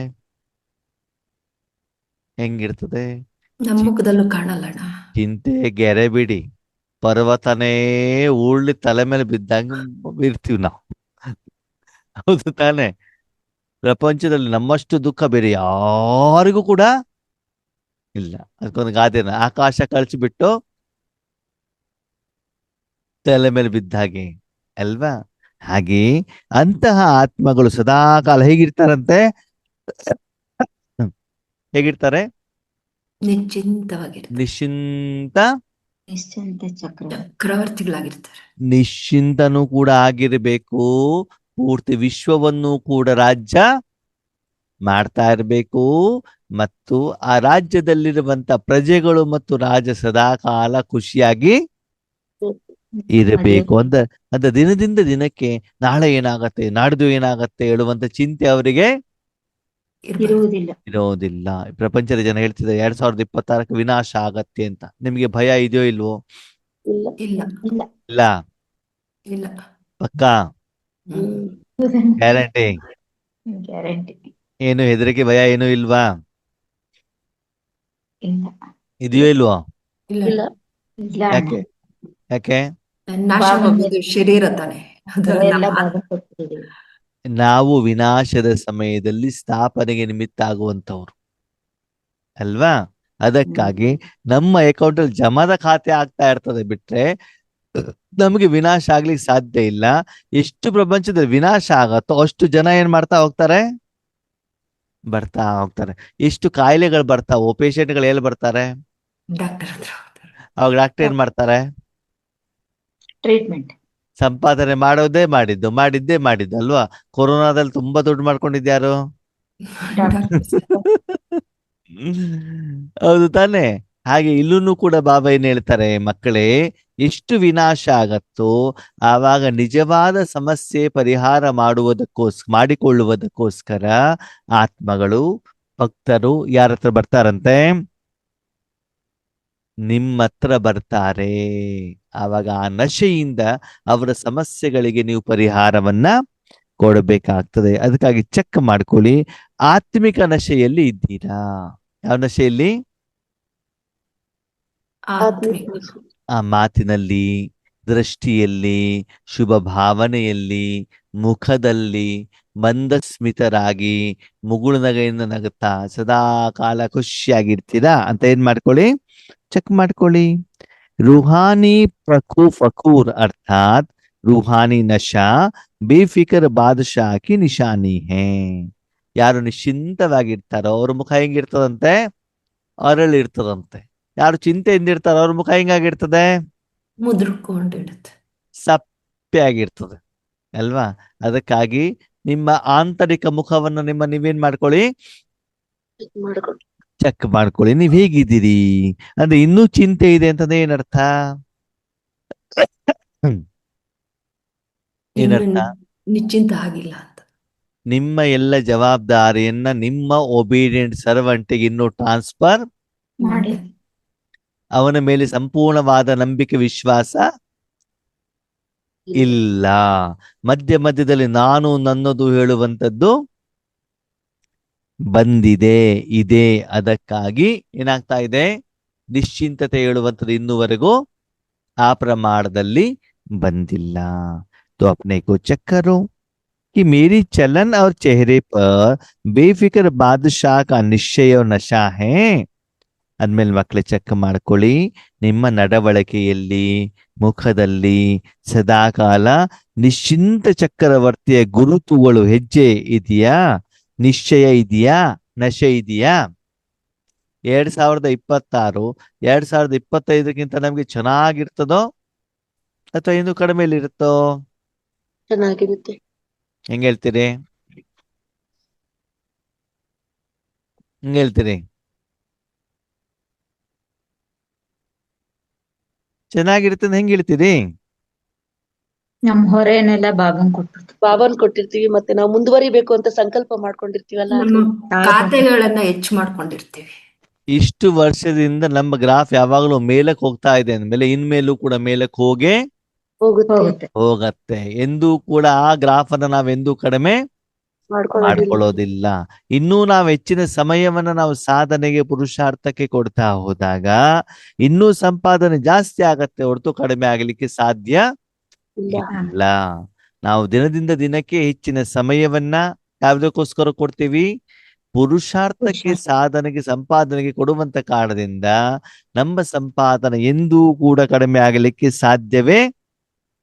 ನಮ್ಮ ಮುಖದಲ್ಲೂ ಕಾಣಲ್ಲಣ್ಣ. ಚಿಂತೆ ಗೆರೆ ಬಿಡಿ, ಪರ್ವತನೇ ಉರುಳಿ ತಲೆ ಮೇಲೆ ಬಿದ್ದಂಗೆ ಇರ್ತೀವಿ ನಾವು. ಹೌದು ತಾನೆ? ಪ್ರಪಂಚದಲ್ಲಿ ನಮ್ಮಷ್ಟು ದುಃಖ ಬೇರೆ ಯಾರಿಗೂ ಕೂಡ ಇಲ್ಲ. ಅದಕ್ಕೊಂದು ಗಾದೆನ, ಆಕಾಶ ಕಳಿಸಿಬಿಟ್ಟು ತಲೆ ಮೇಲೆ ಬಿದ್ದ ಹಾಗೆ ಅಲ್ವಾ? ಹಾಗೆ ಅಂತಹ ಆತ್ಮಗಳು ಸದಾಕಾಲ ಹೇಗಿರ್ತಾರಂತೆ? ಹೇಗಿರ್ತಾರೆ? ನಿಶ್ಚಿಂತವಾಗಿರ್ತಾರೆ. ನಿಶ್ಚಿಂತ ನಿಶ್ಚಿಂತ ಚಕ್ರವರ್ತಿ. ಚಕ್ರವರ್ತಿಗಳಾಗಿರ್ತಾರೆ. ನಿಶ್ಚಿಂತನೂ ಕೂಡ ಆಗಿರ್ಬೇಕು, ಪೂರ್ತಿ ವಿಶ್ವವನ್ನು ಕೂಡ ರಾಜ್ಯ ಮಾಡ್ತಾ ಇರಬೇಕು, ಮತ್ತು ಆ ರಾಜ್ಯದಲ್ಲಿರುವಂತ ಪ್ರಜೆಗಳು ಮತ್ತು ರಾಜ ಸದಾಕಾಲ ಖುಷಿಯಾಗಿ ಇರಬೇಕು ಅಂತ. ಅಂತ ದಿನದಿಂದ ದಿನಕ್ಕೆ ನಾಳೆ ಏನಾಗತ್ತೆ, ನಾಡ್ದು ಏನಾಗತ್ತೆ ಹೇಳುವಂತ ಚಿಂತೆ ಅವರಿಗೆ ಇರುವುದಿಲ್ಲ. ಇರೋದಿಲ್ಲ. ಪ್ರಪಂಚದ ಜನ ಹೇಳ್ತಿದ್ದಾರೆ 2026 ವಿನಾಶ ಆಗತ್ತೆ ಅಂತ. ನಿಮ್ಗೆ ಭಯ ಇದೆಯೋ ಇಲ್ವೋ? ಇಲ್ಲ. ಇಲ್ಲ ಇಲ್ಲ. ಇಲ್ಲ, ಇಲ್ಲ. ಪಕ್ಕಾ, ಗ್ಯಾರಂಟಿ? ಗ್ಯಾರಂಟಿ. ಏನು ಹೆದರಿಕೆ ಭಯ ಏನೂ ಇಲ್ವಾ? ಇಲ್ಲ. ಇದೆಯೋ ಇಲ್ವೋ? ಇಲ್ಲ. ಇಲ್ಲ. ಇಲ್ಲ ಅಣ್ಣ. ಯಾಕೆ ಯಾಕೆ? ನಾಶವಾಗೋದು ಶರೀರ ತಾನೆ. ಅದು ಎಲ್ಲ ನಮ್ಮ ಬಾಬಾ ಕೊಟ್ಟಿದ್ದೀವಿ. ನಾವು ವಿನಾಶದ ಸಮಯದಲ್ಲಿ ಸ್ಥಾಪನೆಗೆ ನಿಮಿತ್ತ ಆಗುವಂತವ್ರು ಅಲ್ವಾ? ಅದಕ್ಕಾಗಿ ನಮ್ಮ ಅಕೌಂಟ್ ಅಲ್ಲಿ ಜಮಾದ ಖಾತೆ ಆಗ್ತಾ ಇರ್ತದೆ ಬಿಟ್ರೆ ನಮಗೆ ವಿನಾಶ ಆಗ್ಲಿಕ್ಕೆ ಸಾಧ್ಯ ಇಲ್ಲ. ಎಷ್ಟು ಪ್ರಪಂಚದಲ್ಲಿ ವಿನಾಶ ಆಗತ್ತೋ ಅಷ್ಟು ಜನ ಏನ್ ಮಾಡ್ತಾ ಹೋಗ್ತಾರೆ, ಬರ್ತಾ ಹೋಗ್ತಾರೆ. ಎಷ್ಟು ಕಾಯಿಲೆಗಳು ಬರ್ತಾವೋ, ಪೇಷಂಟ್ಗಳು ಎಲ್ಲಿ ಬರ್ತಾರೆ? ಡಾಕ್ಟರ್ ಹತ್ರ ಹೋಗ್ತಾರೆ. ಅವಾಗ ಡಾಕ್ಟರ್ ಏನ್ ಮಾಡ್ತಾರೆ? ಟ್ರೀಟ್ಮೆಂಟ್. ಸಂಪಾದನೆ ಮಾಡಿದ್ದೇ ಮಾಡಿದ್ದು ಅಲ್ವಾ? ಕೊರೋನಾದಲ್ಲಿ ತುಂಬಾ ದುಡ್ಡು ಮಾಡ್ಕೊಂಡಿದ್ಯಾರು? ಡಾಕ್ಟರ್ ಹೌದು ತಾನೆ? ಹಾಗೆ ಇಲ್ಲೂ ಕೂಡ ಬಾಬಾ ಏನ್ ಹೇಳ್ತಾರೆ, ಮಕ್ಕಳೇ, ಎಷ್ಟು ವಿನಾಶ ಆಗತ್ತೋ ಆವಾಗ ನಿಜವಾದ ಸಮಸ್ಯೆ ಪರಿಹಾರ ಮಾಡಿಕೊಳ್ಳುವುದಕ್ಕೋಸ್ಕರ ಆತ್ಮಗಳು, ಭಕ್ತರು ಯಾರ ಹತ್ರ ಬರ್ತಾರಂತೆ? ನಿಮ್ಮ ಹತ್ರ ಬರ್ತಾರೆ. ಆವಾಗ ಆ ನಶೆಯಿಂದ ಅವರ ಸಮಸ್ಯೆಗಳಿಗೆ ನೀವು ಪರಿಹಾರವನ್ನ ಕೊಡಬೇಕಾಗ್ತದೆ. ಅದಕ್ಕಾಗಿ ಚೆಕ್ ಮಾಡ್ಕೊಳ್ಳಿ, ಆತ್ಮಿಕ ನಶೆಯಲ್ಲಿ ಇದ್ದೀರಾ? ಯಾವ ನಶೆಯಲ್ಲಿ? ಆತ್ಮಿಕ. ಆ ಮಾತಿನಲ್ಲಿ, ದೃಷ್ಟಿಯಲ್ಲಿ, ಶುಭ ಭಾವನೆಯಲ್ಲಿ, ಮುಖದಲ್ಲಿ ಮಂದಸ್ಮಿತರಾಗಿ ಮುಗುಳುನಗೆಯಿಂದ ನಗುತ್ತಾ ಸದಾ ಕಾಲ ಖುಷಿಯಾಗಿರ್ತೀರಾ ಅಂತ ಏನ್ ಮಾಡ್ಕೊಳ್ಳಿ, ಚೆಕ್ ಮಾಡ್ಕೊಳ್ಳಿ. रूहानी फकूर अर्थात रूहानी नशा ಬೇಫಿಕರ್ ಬಾದಶಾಹ ಕಿ ನಿಶಾನಿ ಹೇ. ಯಾರು ನಿಶ್ಚಿಂತವಾಗಿರ್ತಾರೋ ಅವ್ರ ಮುಖ ಹೆಂಗಿರ್ತದಂತೆ? ಅರಳಿರ್ತದಂತೆ. ಯಾರು ಚಿಂತೆಯಿಂದ ಇರ್ತಾರೋ ಅವ್ರ ಮುಖ ಹೆಂಗಾಗಿರ್ತದೆ? ಮುದ್ರಕೊಂಡಿಡುತ್ತೆ. ಸಪ್ಪೆ ಆಗಿರ್ತದೆ ಅಲ್ವಾ? ಅದಕ್ಕಾಗಿ ನಿಮ್ಮ ಆಂತರಿಕ ಮುಖವನ್ನು ನೀವೇನ್ ಮಾಡ್ಕೊಳ್ಳಿ, ಮಾಡ್ಕೊಂಡು ಚೆಕ್ ಮಾಡ್ಕೊಳ್ಳಿ. ನೀವ್ ಹೇಗಿದ್ದೀರಿ ಅಂದ್ರೆ ಇನ್ನೂ ಚಿಂತೆ ಇದೆ ಅಂತಂದ್ರೆ ಏನರ್ಥ? ಏನರ್ಥ? ನಿಶ್ಚಿಂತ ಆಗಿಲ್ಲ ಅಂತ. ನಿಮ್ಮ ಎಲ್ಲ ಜವಾಬ್ದಾರಿಯನ್ನ ನಿಮ್ಮ ಒಬಿಡಿಯಂಟ್ ಸರ್ವಂಟಿಗೆ ಇನ್ನೂ ಟ್ರಾನ್ಸ್ಫರ್ ಮಾಡಿ. ಅವನ ಮೇಲೆ ಸಂಪೂರ್ಣವಾದ ನಂಬಿಕೆ ವಿಶ್ವಾಸ ಇಲ್ಲ. ಮಧ್ಯ ಮಧ್ಯದಲ್ಲಿ ನಾನು ನನ್ನದು ಹೇಳುವಂಥದ್ದು ಬಂದಿದೆ, ಇದೆ. ಅದಕ್ಕಾಗಿ ಏನಾಗ್ತಾ ಇದೆ, ನಿಶ್ಚಿಂತತೆ ಹೇಳುವಂಥದ್ದು ಇನ್ನುವರೆಗೂ ಆ ಪ್ರಮಾಣದಲ್ಲಿ ಬಂದಿಲ್ಲ. तो अपने को चेक करो कि मेरी चलन और चेहरे पर बेफिक्र बादशाह का निश्चय और नशा है. ಅದ್ಮೇಲೆ ಮಕ್ಕಳು ಚೆಕ್ ಮಾಡ್ಕೊಳ್ಳಿ, ನಿಮ್ಮ ನಡವಳಿಕೆಯಲ್ಲಿ, ಮುಖದಲ್ಲಿ ಸದಾಕಾಲ ನಿಶ್ಚಿಂತ ಚಕ್ರವರ್ತಿಯ ಗುರುತುಗಳು ಹೆಜ್ಜೆ ಇದೆಯಾ, ನಿಶ್ಚಯ ಇದೆಯಾ, ನಶೆ ಇದೆಯಾ? 2026 2025 ನಮ್ಗೆ ಚೆನ್ನಾಗಿರ್ತದೋ ಅಥವಾ ಇನ್ನು ಕಡಿಮೆ ಇರುತ್ತೋ? ಚೆನ್ನಾಗಿರುತ್ತೆ. ಹೆಂಗ್ ಹೇಳ್ತೀರಿ? ಹೆಂಗ್ ಹೇಳ್ತೀರಿ? ಚೆನ್ನಾಗಿರುತ್ತೆ ಹೆಂಗ್ ಹೇಳ್ತೀರಿ? ನಮ್ ಹೊರೆನೆಲ್ಲ ಬಾಬನ್ ಕೊಟ್ಟಿರ್ತೀವಿ. ಬಾಬನ್ ಕೊಟ್ಟಿರ್ತೀವಿ, ಮತ್ತೆ ನಾವು ಮುಂದುವರಿಬೇಕು ಅಂತ ಸಂಕಲ್ಪ ಮಾಡ್ಕೊಂಡಿರ್ತೀವಲ್ಲ ಅದು. ನಮ್ಮ ಖಾತೆಗಳನ್ನ ಹೆಚ್ಚು ಮಾಡ್ಕೊಂಡಿರ್ತೀವಿ. ಇಷ್ಟು ವರ್ಷದಿಂದ ನಮ್ಮ ಗ್ರಾಫ್ ಯಾವಾಗಲೂ ಮೇಲಕ್ಕೆ ಹೋಗ್ತಾ ಇದೆ ಅಂದ್ಮೇಲೆ ಇನ್ಮೇಲೂ ಕೂಡ ಮೇಲಕ್ಕೆ ಹೋಗುತ್ತೆ. ಹೋಗತ್ತೆ. ಎಂದೂ ಕೂಡ ಆ ಗ್ರಾಫ್ ಅನ್ನ ನಾವೆಂದೂ ಕಡಿಮೆ ಮಾಡ್ಕೊಳ್ಳೋದಿಲ್ಲ. ಮಾಡ್ಕೊಳ್ಳೋದಿಲ್ಲ. ಇನ್ನೂ ನಾವು ಹೆಚ್ಚಿನ ಸಮಯವನ್ನ ನಾವು ಸಾಧನೆಗೆ ಪುರುಷಾರ್ಥಕ್ಕೆ ಕೊಡ್ತಾ ಹೋದಾಗ ಇನ್ನೂ ಸಂಪಾದನೆ ಜಾಸ್ತಿ ಆಗತ್ತೆ, ಹೊರತು ಕಡಿಮೆ ಆಗಲಿಕ್ಕೆ ಸಾಧ್ಯ ಇಲ್ಲ. ಇಲ್ಲ. ನಾವು ದಿನದಿಂದ ದಿನಕ್ಕೆ ಹೆಚ್ಚಿನ ಸಮಯವನ್ನ ಯಾವುದಕ್ಕೋಸ್ಕರ ಕೊಡ್ತೀವಿ? ಪುರುಷಾರ್ಥಕ್ಕೆ, ಸಾಧನೆಗೆ, ಸಂಪಾದನೆಗೆ ಕೊಡುವಂತ ಕಾರಣದಿಂದ ನಮ್ಮ ಸಂಪಾದನೆ ಎಂದೂ ಕೂಡ ಕಡಿಮೆ ಆಗಲಿಕ್ಕೆ ಸಾಧ್ಯವೇ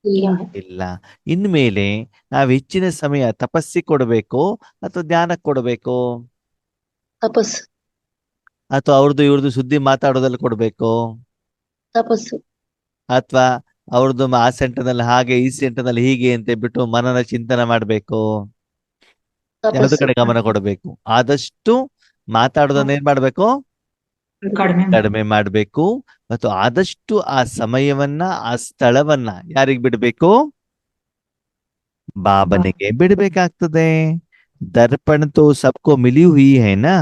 ಇಲ್ಲ. ಇಲ್ಲ. ಇನ್ಮೇಲೆ ನಾವು ಹೆಚ್ಚಿನ ಸಮಯ ತಪಸ್ಸಿಗೆ ಕೊಡಬೇಕು ಅಥವಾ ಧ್ಯಾನಕ್ಕೆ ಕೊಡಬೇಕು ತಪಸ್ಸು. ಅಥವಾ ಅವ್ರದ್ದು ಇವ್ರದ್ದು ಸುದ್ದಿ ಮಾತಾಡೋದಲ್ಲಿ ಕೊಡಬೇಕು ತಪಸ್ಸು. ಅಥವಾ ಅವ್ರದ್ದು ಆ ಸೆಂಟರ್ನಲ್ಲಿ ಹಾಗೆ ಈ ಸೆಂಟರ್ನಲ್ಲಿ ಹೀಗೆ ಅಂತ ಬಿಟ್ಟು ಮನನ ಚಿಂತನೆ ಮಾಡ್ಬೇಕು? ಯಾವ್ದು ತಪಸ್ಸು. ಕಡೆ ಗಮನ ಕೊಡಬೇಕು? ಆದಷ್ಟು ಮಾತಾಡೋದನ್ನ ಏನ್ ಮಾಡ್ಬೇಕು? ಕಡಿಮೆ ಮಾಡ್ಬೇಕು. ಮತ್ತು ಆದಷ್ಟು ಆ ಸಮಯವನ್ನ, ಆ ಸ್ಥಳವನ್ನ ಯಾರಿಗ್ ಬಿಡ್ಬೇಕು? ಬಾಬನಿಗೆ ಬಿಡ್ಬೇಕಾಗ್ತದೆ. ದರ್ಪಣ ತೋ ಸಬ್ಕೋ ಮಿಲಿ ಹುಯಿ ಹೈನಾ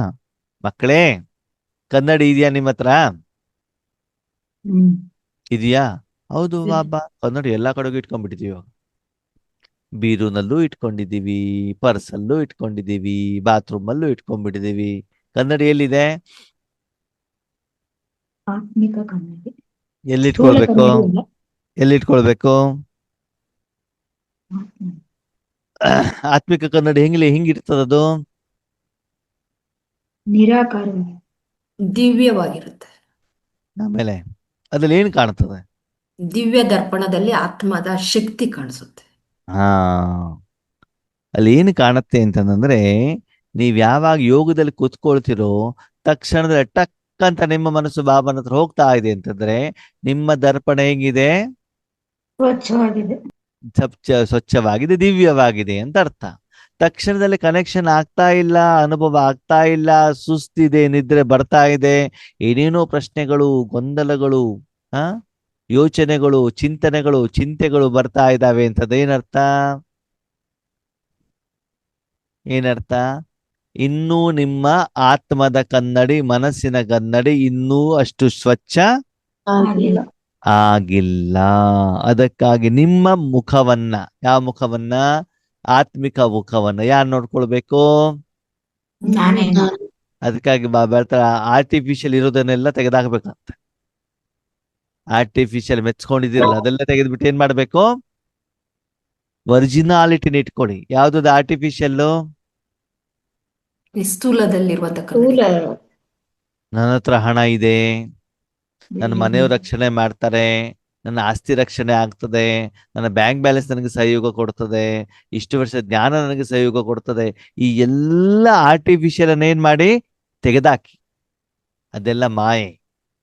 ಮಕ್ಕಳೇ? ಕನ್ನಡಿ ಇದೆಯಾ ನಿಮ್ಮ ಹತ್ರ? ಇದೆಯಾ? ಹೌದು ಬಾಬಾ, ಕನ್ನಡಿ ಎಲ್ಲಾ ಕಡೆಗೂ ಇಟ್ಕೊಂಡ್ಬಿಟ್ಟಿದೀವಿ. ಇವಾಗ ಬೀರೂನಲ್ಲೂ ಇಟ್ಕೊಂಡಿದೀವಿ, ಪರ್ಸಲ್ಲೂ ಇಟ್ಕೊಂಡಿದೀವಿ, ಬಾತ್ರೂಮ್ ಅಲ್ಲೂ ಇಟ್ಕೊಂಡ್ಬಿಟ್ಟಿದೀವಿ. ಕನ್ನಡಿ ಎಲ್ಲಿದೆ? ಆತ್ಮಿಕ ಕನ್ನಡಿ. ಎಲ್ಲಿಟ್ಕೊಳ್ಬೇಕು? ಎಲ್ಲಿಟ್ಕೊಳ್ಬೇಕು? ಆತ್ಮಿಕ ಕನ್ನಡಿ ಹಿಂಗಿರ್ತದದು? ನಿರಾಕಾರ ದಿವ್ಯವಾಗಿರುತ್ತೆ. ಆಮೇಲೆ ಅದ್ರಲ್ಲಿ ಏನ್ ಕಾಣ್ತದೆ? ದಿವ್ಯ ದರ್ಪಣದಲ್ಲಿ ಆತ್ಮದ ಶಕ್ತಿ ಕಾಣಿಸುತ್ತೆ. ಹಾ, ಅಲ್ಲಿ ಏನು ಕಾಣುತ್ತೆ ಅಂತಂದ್ರೆ, ನೀವ್ ಯಾವಾಗ ಯೋಗದಲ್ಲಿ ಕೂತ್ಕೊಳ್ತಿರೋ ತಕ್ಷಣದಲ್ಲಿ ಟಕ್ ಅಂತ ನಿಮ್ಮ ಮನಸ್ಸು ಬಾಬನ ಹತ್ರ ಹೋಗ್ತಾ ಇದೆ ಅಂತಂದ್ರೆ ನಿಮ್ಮ ದರ್ಪಣ ಹೇಗಿದೆ? ಸ್ವಚ್ಛವಾಗಿದೆ, ಸ್ವಚ್ಛವಾಗಿದೆ, ದಿವ್ಯವಾಗಿದೆ ಅಂತ ಅರ್ಥ. ತಕ್ಷಣದಲ್ಲಿ ಕನೆಕ್ಷನ್ ಆಗ್ತಾ ಇಲ್ಲ, ಅನುಭವ ಆಗ್ತಾ ಇಲ್ಲ, ಸುಸ್ತಿದೆ, ನಿದ್ರೆ ಬರ್ತಾ ಇದೆ, ಏನೇನೋ ಪ್ರಶ್ನೆಗಳು, ಗೊಂದಲಗಳು, ಯೋಚನೆಗಳು, ಚಿಂತೆಗಳು ಬರ್ತಾ ಇದ್ದಾವೆ ಅಂತದೇನರ್ಥ? ಏನರ್ಥ? ಇನ್ನೂ ನಿಮ್ಮ ಆತ್ಮದ ಕನ್ನಡಿ, ಮನಸ್ಸಿನ ಕನ್ನಡಿ ಇನ್ನೂ ಅಷ್ಟು ಸ್ವಚ್ಛ ಆಗಿಲ್ಲ. ಅದಕ್ಕಾಗಿ ನಿಮ್ಮ ಮುಖವನ್ನ, ಯಾವ ಮುಖವನ್ನ? ಆತ್ಮಿಕ ಮುಖವನ್ನ ಯಾರು ನೋಡ್ಕೊಳ್ಬೇಕು? ಅದಕ್ಕಾಗಿ ಬಾಬಾ ಹೇಳ್ತಾರ, ಆರ್ಟಿಫಿಷಿಯಲ್ ಇರೋದನ್ನೆಲ್ಲ ತೆಗೆದಾಕ್ಬೇಕಂತ. ಆರ್ಟಿಫಿಷಿಯಲ್ ಮೆಚ್ಕೊಂಡಿದ್ದೀರಲ್ಲ ಅದೆಲ್ಲ ತೆಗೆದ್ಬಿಟ್ಟು ಏನ್ ಮಾಡ್ಬೇಕು? ಒರಿಜಿನಾಲಿಟಿನ ಇಟ್ಕೊಳ್ಳಿ. ಯಾವ್ದು ಆರ್ಟಿಫಿಷಿಯಲ್? ಸ್ಥೂಲದಲ್ಲಿರುವಂತ ನನ್ನ ಹತ್ರ ಹಣ ಇದೆ, ನನ್ನ ಮನೆಯವ್ರ ರಕ್ಷಣೆ ಮಾಡ್ತಾರೆ, ನನ್ನ ಆಸ್ತಿ ರಕ್ಷಣೆ ಆಗ್ತದೆ, ನನ್ನ ಬ್ಯಾಂಕ್ ಬ್ಯಾಲೆನ್ಸ್ ನನಗೆ ಸಹಯೋಗ ಕೊಡ್ತದೆ, ಇಷ್ಟು ವರ್ಷ ಜ್ಞಾನ ನನಗೆ ಸಹಯೋಗ ಕೊಡ್ತದೆ. ಈ ಎಲ್ಲ ಆರ್ಟಿಫಿಷಿಯಲ್ ಅನ್ನ ಏನ್ ಮಾಡಿ? ತೆಗೆದಾಕಿ. ಅದೆಲ್ಲ ಮಾಯೆ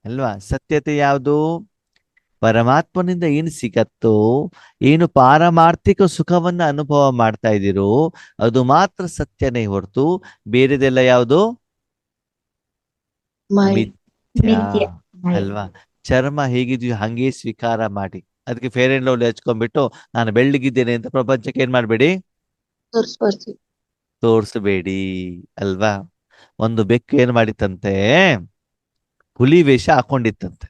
ಅಲ್ವಾ? ಸತ್ಯತೆ ಯಾವುದು? ಪರಮಾತ್ಮನಿಂದ ಏನು ಸಿಗತ್ತೋ, ಏನು ಪಾರಮಾರ್ಥಿಕ ಸುಖವನ್ನ ಅನುಭವ ಮಾಡ್ತಾ ಇದ್ದೀರೋ ಅದು ಮಾತ್ರ ಸತ್ಯನೇ ಹೊರತು ಬೇರೆದೆಲ್ಲ ಯಾವುದು? ಮಿಥ್ಯ ಅಲ್ವಾ? ಚರ್ಮ ಹೇಗಿದೆಯೋ ಹಂಗೆ ಸ್ವೀಕಾರ ಮಾಡಿ. ಅದಕ್ಕೆ ಫೇರ್ ಅಂಡ್ ಲವ್ಲಿ ಹಚ್ಕೊಂಡ್ಬಿಟ್ಟು ನಾನು ಬೆಳ್ಳಿಗಿದ್ದೇನೆ ಅಂತ ಪ್ರಪಂಚಕ್ಕೆ ಏನ್ ಮಾಡ್ಬೇಡಿ, ತೋರ್ಸಬೇಡಿ ಅಲ್ವಾ? ಒಂದು ಬೆಕ್ಕು ಏನ್ ಮಾಡಿತ್ತಂತೆ? ಹುಲಿ ವೇಷ ಹಾಕೊಂಡಿತ್ತಂತೆ.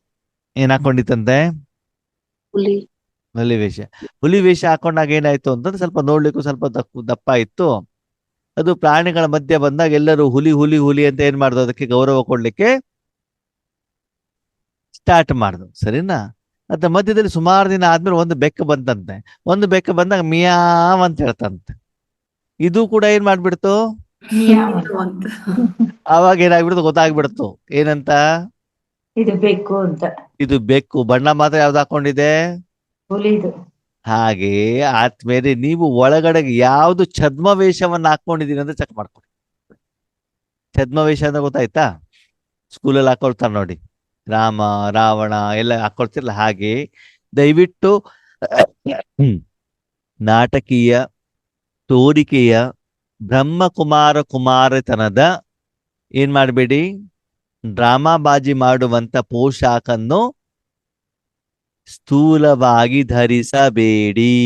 ಏನ್ ಹಾಕೊಂಡಿತ್ತಂತೆ? ಹುಲಿ ವೇಷ ಹಾಕೊಂಡಾಗ ಏನಾಯ್ತು ಅಂತಂದ್ರೆ ಸ್ವಲ್ಪ ನೋಡ್ಲಿಕ್ಕೂ ಸ್ವಲ್ಪ ದಪ್ಪ ಇತ್ತು. ಅದು ಪ್ರಾಣಿಗಳ ಮಧ್ಯೆ ಬಂದಾಗ ಎಲ್ಲರೂ ಹುಲಿ ಹುಲಿ ಹುಲಿ ಅಂತ ಏನ್ ಮಾಡ್ದು? ಅದಕ್ಕೆ ಗೌರವ ಕೊಡ್ಲಿಕ್ಕೆ ಸ್ಟಾರ್ಟ್ ಮಾಡ್ದು. ಸರಿನಾ? ಅದ ಮಧ್ಯದಲ್ಲಿ ಸುಮಾರು ದಿನ ಆದ್ಮೇಲೆ ಒಂದು ಬೆಕ್ಕ ಬಂತಂತೆ. ಒಂದು ಬೆಕ್ಕ ಬಂದಾಗ ಮಿಯಾವ್ ಅಂತ ಹೇಳ್ತಂತೆ. ಇದು ಕೂಡ ಏನ್ ಮಾಡ್ಬಿಡ್ತು? ಆವಾಗ ಏನಾಗ್ಬಿಡ್ತು? ಗೊತ್ತಾಗ್ಬಿಡ್ತು. ಏನಂತ? ಇದು ಬೇಕು ಅಂತ. ಇದು ಬೆಕ್ಕು. ಬಣ್ಣ ಮಾತ್ರ ಯಾವ್ದು ಹಾಕೊಂಡಿದೆ? ಹುಲಿದು. ಹಾಗೆ ಆದ್ಮೇಲೆ ನೀವು ಒಳಗಡೆ ಯಾವ್ದು ಛದ್ಮವೇಷವನ್ನ ಹಾಕೊಂಡಿದೀನಿ ಅಂದ್ರೆ ಚೆಕ್ ಮಾಡ್ಕೊಳ್ಳಿ. ಛದ್ಮವೇಷ ಅಂದ್ರೆ ಗೊತ್ತಾಯ್ತಾ? ಸ್ಕೂಲಲ್ಲಿ ಹಾಕೊಳ್ತಾರೆ ನೋಡಿ, ರಾಮ ರಾವಣ ಎಲ್ಲ ಹಾಕೊಳ್ತಿರ್ಲ ಹಾಗೆ ದಯವಿಟ್ಟು ನಾಟಕೀಯ ತೋರಿಕೆಯ ಕುಮಾರತನದ ಏನ್ ಮಾಡಬೇಡಿ, ಡ್ರಾಮಾಬಾಜಿ ಮಾಡುವಂತ ಪೋಷಾಕನ್ನು ಸ್ಥೂಲವಾಗಿ ಧರಿಸಬೇಡಿ.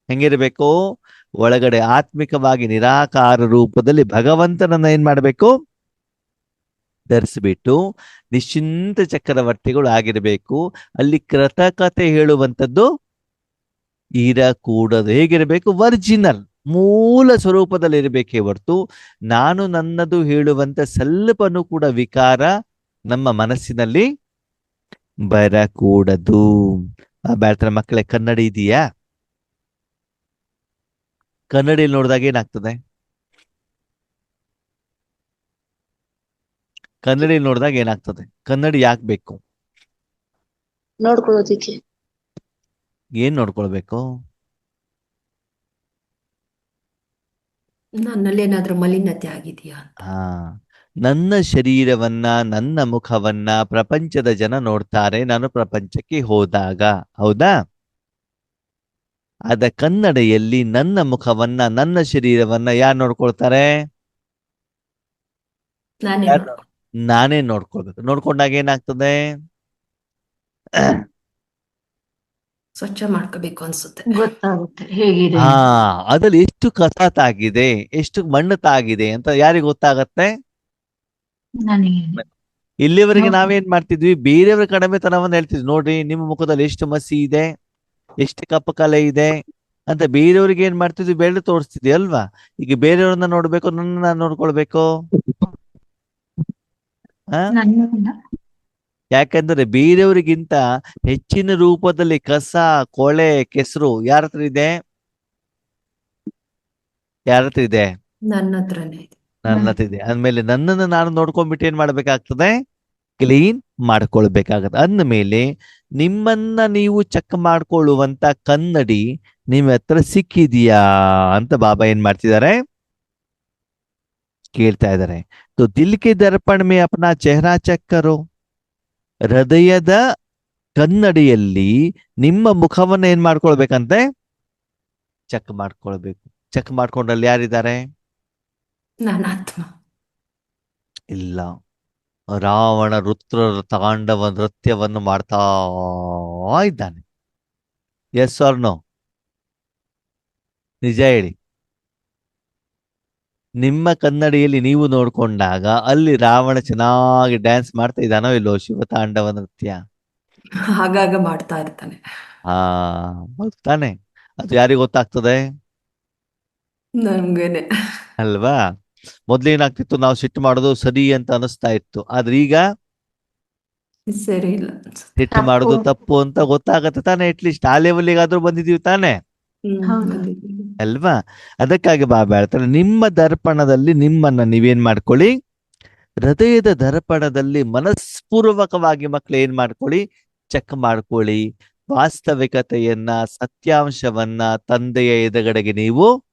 ಹೆಂಗಿರ್ಬೇಕು? ಒಳಗಡೆ ಆತ್ಮಿಕವಾಗಿ ನಿರಾಕಾರ ರೂಪದಲ್ಲಿ ಭಗವಂತನನ್ನ ಏನ್ ಮಾಡ್ಬೇಕು? ಧರಿಸ್ಬಿಟ್ಟು ನಿಶ್ಚಿಂತ ಚಕ್ರವರ್ತಿಗಳು ಆಗಿರ್ಬೇಕು. ಅಲ್ಲಿ ಕೃತಕತೆ ಹೇಳುವಂಥದ್ದು ಇರಕೂಡದು. ಹೇಗಿರಬೇಕು? ವರ್ಜಿನಲ್, ಮೂಲ ಸ್ವರೂಪದಲ್ಲಿ ಇರಬೇಕೇ ಹೊರತು ನಾನು ನನ್ನದು ಹೇಳುವಂತ ಸ್ವಲ್ಪನೂ ಕೂಡ ವಿಕಾರ ನಮ್ಮ ಮನಸ್ಸಿನಲ್ಲಿ ಬರಕೂಡದು. ಬ್ಯಾಡ್ತರ ಮಕ್ಕಳೇ, ಕನ್ನಡಿ ಇದೆಯಾ? ಕನ್ನಡಿಯಲ್ಲಿ ನೋಡಿದಾಗ ಏನಾಗ್ತದೆ? ಕನ್ನಡಿಯಲ್ಲಿ ನೋಡಿದಾಗ ಏನಾಗ್ತದೆ? ಕನ್ನಡಿ ಯಾಕೆ ಬೇಕು? ನೋಡ್ಕೊಳ್ಳೋದಿಕ್ಕೆ. ಏನ್ ನೋಡ್ಕೊಳ್ಬೇಕು? ನನ್ನಲ್ಲಿ ಏನಾದ್ರೂ ಮಲಿನತೆ ಆಗಿದೆಯಾ? ಹಾ, ನನ್ನ ಶರೀರವನ್ನ, ನನ್ನ ಮುಖವನ್ನ ಪ್ರಪಂಚದ ಜನ ನೋಡ್ತಾರೆ ನಾನು ಪ್ರಪಂಚಕ್ಕೆ ಹೋದಾಗ. ಹೌದಾ? ಅದ ಕನ್ನಡಿಯಲ್ಲಿ ನನ್ನ ಮುಖವನ್ನ, ನನ್ನ ಶರೀರವನ್ನ ಯಾರು ನೋಡ್ಕೊಳ್ತಾರೆ? ನಾನೇ ಯಾರು? ನೋಡ್ಕೊ- ನಾನೇ ನೋಡ್ಕೊಳ್ಬೇಕು. ನೋಡ್ಕೊಂಡಾಗ ಏನಾಗ್ತದೆ? ಸ್ವಚ್ಛ ಮಾಡ್ಕೋಬೇಕು ಅನ್ಸುತ್ತೆ. ಗೊತ್ತಾಗುತ್ತೆ ಹೇಗಿದೆ ಹಾ, ಅಂತ. ಅದ್ರಲ್ಲಿ ಎಷ್ಟು ಕಸತಾಗಿದೆ, ಎಷ್ಟು ಮಣ್ಣತಾಗಿದೆ ಅಂತ ಯಾರಿಗೆ ಗೊತ್ತಾಗತ್ತೆ? ನನಗೆ ಇಲ್ಲಿವರೆಗೆ ಹೌದು. ನಾವೇನ್ ಮಾಡ್ತಿದ್ವಿ? ಬೇರೆಯವರ ಕಡಿಮೆತನವನ್ನ ಹೇಳ್ತಿದ್ವಿ. ನೋಡ್ರಿ, ನಿಮ್ಮ ಮುಖದಲ್ಲಿ ಎಷ್ಟು ಮಸಿ ಇದೆ, ಎಷ್ಟು ಕಪ್ಪು ಕಲೆ ಇದೆ ಅಂತ ಬೇರೆಯವ್ರಿಗೆ ಏನ್ ಮಾಡ್ತಿದ್ವಿ? ಬೆಳೆ ತೋರಿಸ್ತಿದ್ವಿ ಅಲ್ವಾ? ಈಗ ಬೇರೆಯವ್ರನ್ನ ನೋಡ್ಬೇಕು, ನನ್ನ ನೋಡ್ಕೊಳ್ಬೇಕು? ಆ ನನ್ನನ್ನ ಯಾಕಂದ್ರೆ ಬೇರೆಯವರಿಗಿಂತ ಹೆಚ್ಚಿನ ರೂಪದಲ್ಲಿ ಕಸ, ಕೊಳೆ, ಕೆಸರು ಯಾರ ಹತ್ರ ಇದೆ? ಯಾರ ಹತ್ರ ಇದೆ? ನನ್ನ ಹತ್ರನೇ ಇದೆ. ನನ್ನ ಹತ್ರ ಇದೆ. ಅಂದ್ಮೇಲೆ ನನ್ನನ್ನು ನಾನು ನೋಡ್ಕೊಂಡ್ಬಿಟ್ಟು ಏನ್ ಮಾಡ್ಬೇಕಾಗ್ತದೆ? ಕ್ಲೀನ್ ಮಾಡ್ಕೊಳ್ಬೇಕಾಗತ್ತೆ. ಅಂದ್ಮೇಲೆ ನಿಮ್ಮನ್ನ ನೀವು ಚೆಕ್ ಮಾಡ್ಕೊಳ್ಳುವಂತ ಕನ್ನಡಿ ನಿಮ್ಮ ಹತ್ರ ಸಿಕ್ಕಿದೆಯಾ ಅಂತ ಬಾಬಾ ಏನ್ ಮಾಡ್ತಿದ್ದಾರೆ? ಕೇಳ್ತಾ ಇದ್ದಾರೆ. तो दिल के दर्पण में अपना चेहरा ಚೆಕ್ करो. ಹೃದಯದ ಕನ್ನಡಿಯಲ್ಲಿ ನಿಮ್ಮ ಮುಖವನ್ನ ಏನ್ ಮಾಡ್ಕೊಳ್ಬೇಕಂತೆ? ಚೆಕ್ ಮಾಡ್ಕೊಳ್ಬೇಕು. ಚೆಕ್ ಮಾಡ್ಕೊಂಡ್ರಲ್ಲಿ ಯಾರಿದ್ದಾರೆ? ನನ್ನ ಆತ್ಮ. ಇಲ್ಲ, ರಾವಣ ರುದ್ರ ತಾಂಡವ ನೃತ್ಯವನ್ನು ಮಾಡ್ತಾ ಇದ್ದಾನೆ. Yes or no? ನಿಜ ಹೇಳಿ. ನಿಮ್ಮ ಕನ್ನಡಿಯಲ್ಲಿ ನೀವು ನೋಡ್ಕೊಂಡಾಗ ಅಲ್ಲಿ ರಾವಣ ಚೆನ್ನಾಗಿ ಡ್ಯಾನ್ಸ್ ಮಾಡ್ತಾ ಇದ್ದಾನೋ ಇಲ್ಲೋ? ಶಿವತಾಂಡವ ನೃತ್ಯ. ಆಗಾಗ ಮಾಡ್ತಾ ಇರ್ತಾನೆ. ಹಾ, ಹೌದು ತಾನೆ? ಅದು ಯಾರಿಗೆ ಗೊತ್ತಾಗ್ತದೆ? ನಮ್ಗೇನೆ. ಅಲ್ವಾ? ಮೊದ್ಲೇನಾಗ್ತಿತ್ತು? ನಾವು ಸಿಟ್ಟು ಮಾಡೋದು ಸರಿ ಅಂತ ಅನಿಸ್ತಾ ಇತ್ತು. ಆದ್ರೆ ಈಗ ಸರಿ ಇಲ್ಲ ಅನ್ಸುತ್ತೆ. ಸಿಟ್ಟು ಮಾಡೋದು ತಪ್ಪು. ತಪ್ಪು ಅಂತ ಗೊತ್ತಾಗತ್ತೆ ತಾನೆ. ಅಟ್ಲೀಸ್ಟ್ ಆ ಲೆವೆಲ್ಗಾದ್ರೂ ಬಂದಿದೀವಿ ತಾನೆ, ಹೌದು. ಬಂದಿದ್ದೀನಿ. ಅಲ್ವಾ? ಅದಕ್ಕಾಗಿ ಬಾಬಾ ಹೇಳ್ತಾರೆ, ನಿಮ್ಮ ದರ್ಪಣದಲ್ಲಿ ನಿಮ್ಮನ್ನ ನೀವೇನ್ ಮಾಡ್ಕೊಳ್ಳಿ? ಹೃದಯದ ದರ್ಪಣದಲ್ಲಿ ಮನಸ್ಪೂರ್ವಕವಾಗಿ ಮಕ್ಳು ಏನ್ ಮಾಡ್ಕೊಳ್ಳಿ? ಚೆಕ್ ಮಾಡ್ಕೊಳ್ಳಿ. ವಾಸ್ತವಿಕತೆಯನ್ನ, ಸತ್ಯಾಂಶವನ್ನ ತಂದೆಯ ಎದುರುಗಡೆಗೆ ನೀವು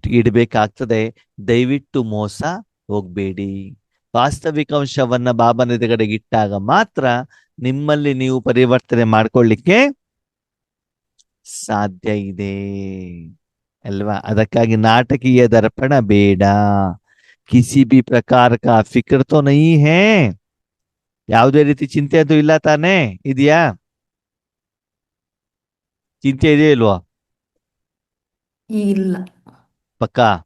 ಇಡ್ಬೇಕಾಗ್ತದೆ. ದಯವಿಟ್ಟು ಮೋಸ ಹೋಗ್ಬೇಡಿ. ವಾಸ್ತವಿಕಾಂಶವನ್ನ ಬಾಬನ ಎದುರುಗಡೆಗೆ ಇಟ್ಟಾಗ ಮಾತ್ರ ನಿಮ್ಮಲ್ಲಿ ನೀವು ಪರಿವರ್ತನೆ ಮಾಡ್ಕೊಳ್ಳಿಕ್ಕೆ ಸಾಧ್ಯ ಇದೆ ಅಲ್ವಾ? ಅದಕ್ಕಾಗಿ ನಾಟಕೀಯ ದರ್ಪಣ ಬೇಡ. ಕಿಸಿ ಬಿ ಪ್ರಕಾರ ಕಾ ಫಿಕ್ರ್ ತೋ ನಹೀ ಹೇ. ಯಾವುದೇ ರೀತಿ ಚಿಂತೆ ಅಂತೂ ಇಲ್ಲ ತಾನೇ? ಇದೆಯಾ? ಚಿಂತೆ ಇದೆಯಾ ಇಲ್ವಾ? ಇಲ್ಲ. ಪಕ್ಕಾ?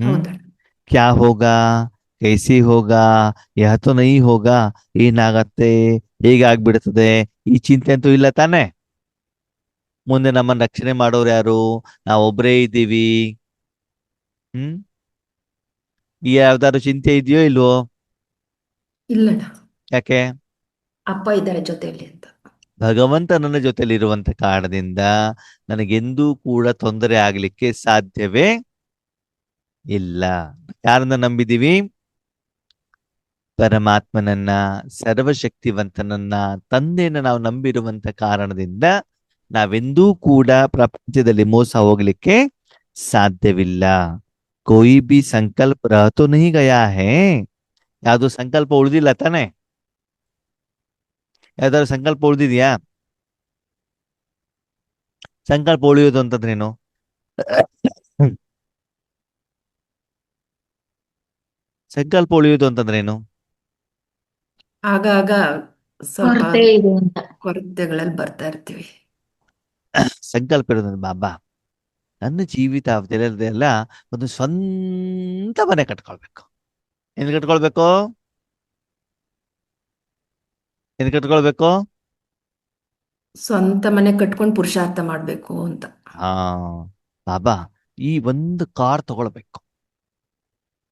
ಹೌದಾ? ಕ್ಯಾ ಹೋಗಾ, ಕೈಸಿ ಹೋಗಾ, ಯಹ ತೋ ನಹೀ ಹೋಗಾ, ಏನಾಗತ್ತೆ, ಹೇಗಾಗ್ಬಿಡ್ತದೆ, ಈ ಚಿಂತೆ ಅಂತೂ ಇಲ್ಲ ತಾನೆ? ಮುಂದೆ ನಮ್ಮನ್ನ ರಕ್ಷಣೆ ಮಾಡೋರು ಯಾರು? ನಾವೊಬ್ರೇ ಇದ್ದೀವಿ. ಈ ಯಾವ್ದಾದ್ರು ಚಿಂತೆ ಇದೆಯೋ ಇಲ್ವೋ? ಇಲ್ಲಣ್ಣ. ಯಾಕೆ? ಅಪ್ಪ ಇದ್ದಾರೆ ಜೊತೆಯಲ್ಲಿ ಅಂತ. ಭಗವಂತ ನನ್ನ ಜೊತೆಲಿ ಇರುವಂತ ಕಾರಣದಿಂದ ನನಗೆಂದೂ ಕೂಡ ತೊಂದರೆ ಆಗ್ಲಿಕ್ಕೆ ಸಾಧ್ಯವೇ ಇಲ್ಲ. ಯಾರನ್ನ ನಂಬಿದೀವಿ? ಪರಮಾತ್ಮನನ್ನ, ಸರ್ವಶಕ್ತಿವಂತನನ್ನ, ತಂದೆಯನ್ನ ನಾವು ನಂಬಿರುವಂತ ಕಾರಣದಿಂದ ನಾವೆಂದೂ ಕೂಡ ಪ್ರಪಂಚದಲ್ಲಿ ಮೋಸ ಹೋಗ್ಲಿಕ್ಕೆ ಸಾಧ್ಯವಿಲ್ಲ. ಕೋಯಿ ಬಿ ಸಂಕಲ್ಪ ರಹತೋ ನಹಿ ಗಯಾ ಹೇ. ಯಾವ್ದು ಸಂಕಲ್ಪ ಉಳಿದಿಲ್ಲ ತಾನೆ? ಯಾವ್ದಾದ್ರು ಸಂಕಲ್ಪ ಉಳಿದಿದ್ಯಾ? ಸಂಕಲ್ಪ ಉಳಿಯೋದು ಅಂತಂದ್ರೇನು? ಸಂಕಲ್ಪ ಉಳಿಯೋದು ಅಂತಂದ್ರೇನು? ಆಗಾಗ ಸ್ವಲ್ಪ ಕೊರತೆ ಇದೆ ಅಂತ. ಕೊರತೆಗಳಲ್ಲಿ ಬರ್ತಾ ಇರ್ತೀವಿ. ಸಂಕಲ್ಪ ಇರೋದು ಬಾಬಾ ನನ್ನ ಜೀವಿತಾವಧಿಯಲ್ಲೆಲ್ಲ ಒಂದು ಸ್ವಂತ ಮನೆ ಕಟ್ಕೊಳ್ಬೇಕು. ಎಲ್ಲಿ ಕಟ್ಕೊಳ್ಬೇಕು? ಎಲ್ಲಿ ಕಟ್ಕೊಳ್ಬೇಕು? ಸ್ವಂತ ಮನೆ ಕಟ್ಕೊಂಡು ಪುರುಷಾರ್ಥ ಮಾಡ್ಬೇಕು ಅಂತ. ಹಾ ಬಾಬಾ ಈ ಒಂದು ಕಾರ್ ತಗೊಳ್ಬೇಕು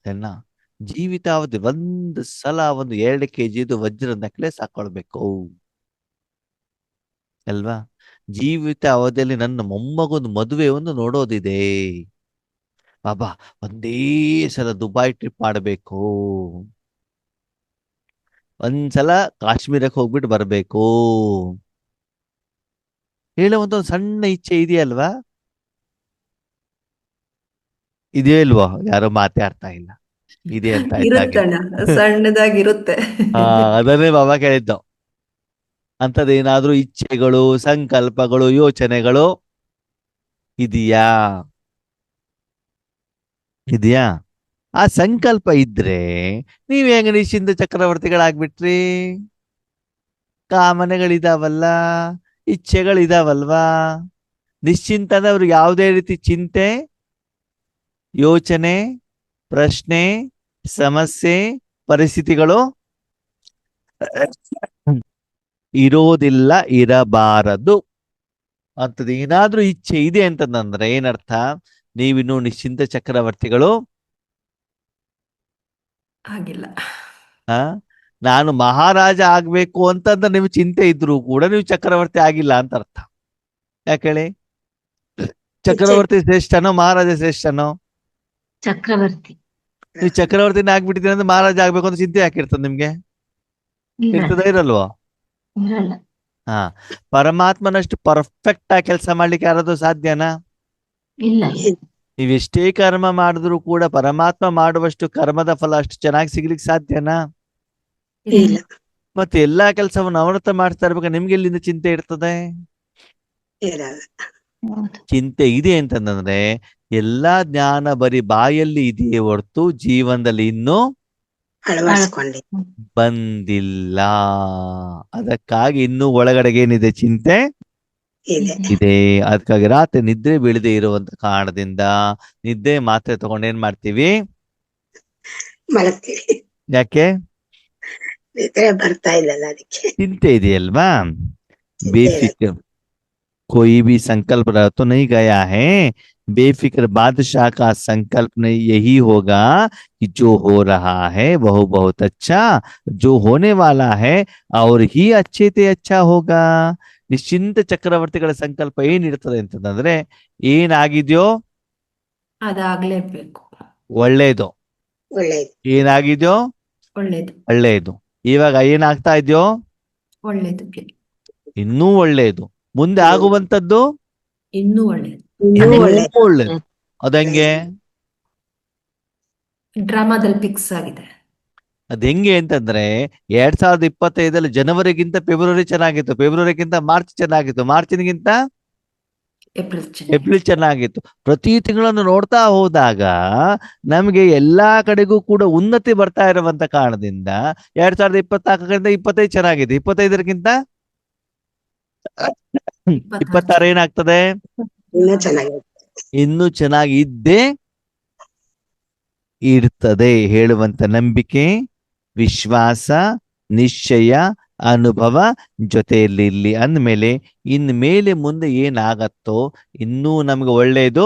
ಸರಿನಾ? ಜೀವಿತಾವಧಿ ಒಂದು ಸಲ ಒಂದು 2 kg ವಜ್ರದ ನೆಕ್ಲೆಸ್ ಹಾಕೊಳ್ಬೇಕು ಅಲ್ವಾ? ಜೀವಿತ ಅವಧಿಯಲ್ಲಿ ನನ್ನ ಮೊಮ್ಮಗೊಂದು ಮದುವೆಯನ್ನು ನೋಡೋದಿದೆ ಬಾಬಾ, ಒಂದೇ ಸಲ ದುಬೈ ಟ್ರಿಪ್ ಮಾಡಬೇಕು, ಒಂದ್ಸಲ ಕಾಶ್ಮೀರಕ್ಕೆ ಹೋಗ್ಬಿಟ್ಟು ಬರ್ಬೇಕು ಹೇಳುವಂತ ಒಂದು ಸಣ್ಣ ಇಚ್ಛೆ ಇದೆಯಲ್ವಾ? ಇದೆಯೋ ಇಲ್ವೋ? ಯಾರೋ ಮಾತಾಡ್ತಾ ಇಲ್ಲ. ಇದೆ ಅಂತ ಇದ್ದಾಗೆ ಇರುತ್ತಣ್ಣ, ಸಣ್ಣದಾಗಿರುತ್ತೆ. ಅದನ್ನೇ ಬಾಬಾ ಕೇಳಿದ್ದು. ಅಂಥದ್ದೇನಾದ್ರೂ ಇಚ್ಛೆಗಳು, ಸಂಕಲ್ಪಗಳು, ಯೋಚನೆಗಳು ಇದೆಯಾ? ಆ ಸಂಕಲ್ಪ ಇದ್ರೆ ನೀವ್ ಹೆಂಗ ನಿಶ್ಚಿಂತ ಚಕ್ರವರ್ತಿಗಳಾಗ್ಬಿಟ್ರಿ? ಕಾಮನೆಗಳಿದಾವಲ್ಲ, ಇಚ್ಛೆಗಳಿದಾವಲ್ವಾ? ನಿಶ್ಚಿಂತ ಅಂದ್ರೆ ಅವ್ರಿಗೆ ಯಾವುದೇ ರೀತಿ ಚಿಂತೆ, ಯೋಚನೆ, ಪ್ರಶ್ನೆ, ಸಮಸ್ಯೆ, ಪರಿಸ್ಥಿತಿಗಳು ಇರೋದಿಲ್ಲ, ಇರಬಾರದು. ಅಂತದ್ದು ಏನಾದ್ರೂ ಇಚ್ಛೆ ಇದೆ ಅಂತಂದ್ರೆ ಏನರ್ಥ? ನೀವಿನ್ನು ನಿಶ್ಚಿಂತ ಚಕ್ರವರ್ತಿಗಳು ಆಗಿಲ್ಲ. ನಾನು ಮಹಾರಾಜ ಆಗ್ಬೇಕು ಅಂತಂದ್ರೆ ನೀವು ಚಿಂತೆ ಇದ್ರು ಕೂಡ ನೀವು ಚಕ್ರವರ್ತಿ ಆಗಿಲ್ಲ ಅಂತ ಅರ್ಥ. ಯಾಕೇಳಿ? ಚಕ್ರವರ್ತಿ ಶ್ರೇಷ್ಠನೋ ಮಹಾರಾಜ ಶ್ರೇಷ್ಠನೋ? ಚಕ್ರವರ್ತಿ. ನೀವು ಚಕ್ರವರ್ತಿನ ಆಗ್ಬಿಟ್ಟಿದ್ದೀರಿ ಅಂದ್ರೆ ಮಹಾರಾಜ ಆಗ್ಬೇಕು ಅಂತ ಚಿಂತೆ ಯಾಕಿರ್ತದೆ ನಿಮ್ಗೆ? ಇರ್ತದ ಇರಲ್ವೋ? ಇರಲ್ಲ. ಹಾ, ಪರಮಾತ್ಮನಷ್ಟು ಪರ್ಫೆಕ್ಟ್ ಆಗಿ ಕೆಲಸ ಮಾಡ್ಲಿಕ್ಕೆ ಯಾರಾದ್ರೂ ಸಾಧ್ಯನಾ? ಇಲ್ಲ. ನೀವೆಷ್ಟೇ ಕರ್ಮ ಮಾಡಿದ್ರು ಕೂಡ ಪರಮಾತ್ಮ ಮಾಡುವಷ್ಟು ಕರ್ಮದ ಫಲ ಅಷ್ಟು ಚೆನ್ನಾಗಿ ಸಿಗ್ಲಿಕ್ಕೆ ಸಾಧ್ಯನಾ? ಇಲ್ಲ. ಮತ್ತೆ ಎಲ್ಲಾ ಕೆಲಸವನ್ನು ಅವನತ ಮಾಡ್ತಾ ಇರ್ಬೇಕು, ನಿಮ್ಗೆ ಎಲ್ಲಿಂದ ಚಿಂತೆ ಇರ್ತದೆ? ಹೌದು. ಚಿಂತೆ ಇದೆ ಅಂತಂದ್ರೆ ಎಲ್ಲಾ ಜ್ಞಾನ ಬರೀ ಬಾಯಲ್ಲಿ ಇದೆಯೇ ಹೊರತು ಜೀವನದಲ್ಲಿ ಇನ್ನೂ ಬಂದಿಲ್ಲ. ಅದಕ್ಕಾಗಿ ಇನ್ನೂ ಒಳಗಡೆಗೆ ಏನಿದೆ? ಚಿಂತೆ ಇದೆ. ಅದಕ್ಕಾಗಿ ರಾತ್ರಿ ನಿದ್ರೆ ಬೀಳದೆ ಇರುವಂತ ಕಾರಣದಿಂದ ನಿದ್ದೆ ಮಾತ್ರೆ ತಗೊಂಡು ಏನ್ ಮಾಡ್ತೀವಿ? ಯಾಕೆ? ಬರ್ತಾ ಇಲ್ಲ ಅದಕ್ಕೆ. ಚಿಂತೆ ಇದೆಯಲ್ವಾ? बेफिक्र कोई भी संकल्प रह तो नहीं गया है, बेफिक्र बादशाह का संकल्प नहीं यही होगा कि जो हो रहा है वह बहुत अच्छा, जो होने वाला है और ही अच्छे ते अच्छा होगा. ನಿಶ್ಚಿಂತ ಚಕ್ರವರ್ತಿಗಳ ಸಂಕಲ್ಪ ಏನಿರ್ತದೆ ಅಂತಂದ್ರೆ ಏನಾಗಿದ್ಯೋ ಅದಾಗ್ಲೇಬೇಕು. ಒಳ್ಳೇದು. ಏನಾಗಿದ್ಯೋ ಒಳ್ಳೇದು. ಒಳ್ಳೇದು. ಇವಾಗ ಏನಾಗ್ತಾ ಇದೆಯೋ ಒಳ್ಳೇದಕ್ಕೆ ಇನ್ನೂ ಒಳ್ಳೇದು. ಮುಂದೆ ಆಗುವಂತದ್ದು ಇನ್ನೂ ಒಳ್ಳೇದು. ಒಳ್ಳೇದು. ಅದಂಗೆ ಡ್ರಾಮಾದಲ್ಲಿ ಫಿಕ್ಸ್ ಆಗಿದೆ. ಅದ್ ಹೆಂಗೆ ಅಂತಂದ್ರೆ 2025 ಜನವರಿಗಿಂತ ಫೆಬ್ರವರಿ ಚೆನ್ನಾಗಿತ್ತು, ಫೆಬ್ರವರಿಗಿಂತ ಮಾರ್ಚ್ ಚೆನ್ನಾಗಿತ್ತು, ಮಾರ್ಚ್ನಿಗಿಂತ ಏಪ್ರಿಲ್ ಚೆನ್ನಾಗಿತ್ತು. ಪ್ರತಿ ತಿಂಗಳನ್ನು ನೋಡ್ತಾ ಹೋದಾಗ ನಮ್ಗೆ ಎಲ್ಲಾ ಕಡೆಗೂ ಕೂಡ ಉನ್ನತಿ ಬರ್ತಾ ಇರುವಂತ ಕಾರಣದಿಂದ 2024 25 ಚೆನ್ನಾಗಿದೆ, 25ಗಿಂತ 26 ಏನಾಗ್ತದೆ? ಇನ್ನು ಚೆನ್ನಾಗಿ ಇದ್ದೇ ಇರ್ತದೆ ಹೇಳುವಂತ ನಂಬಿಕೆ, ವಿಶ್ವಾಸ, ನಿಶ್ಚಯ, ಅನುಭವ ಜೊತೆಯಲ್ಲಿ ಇಲ್ಲಿ ಅಂದ್ಮೇಲೆ ಇನ್ಮೇಲೆ ಮುಂದೆ ಏನಾಗತ್ತೋ ಇನ್ನೂ ನಮ್ಗೆ ಒಳ್ಳೇದು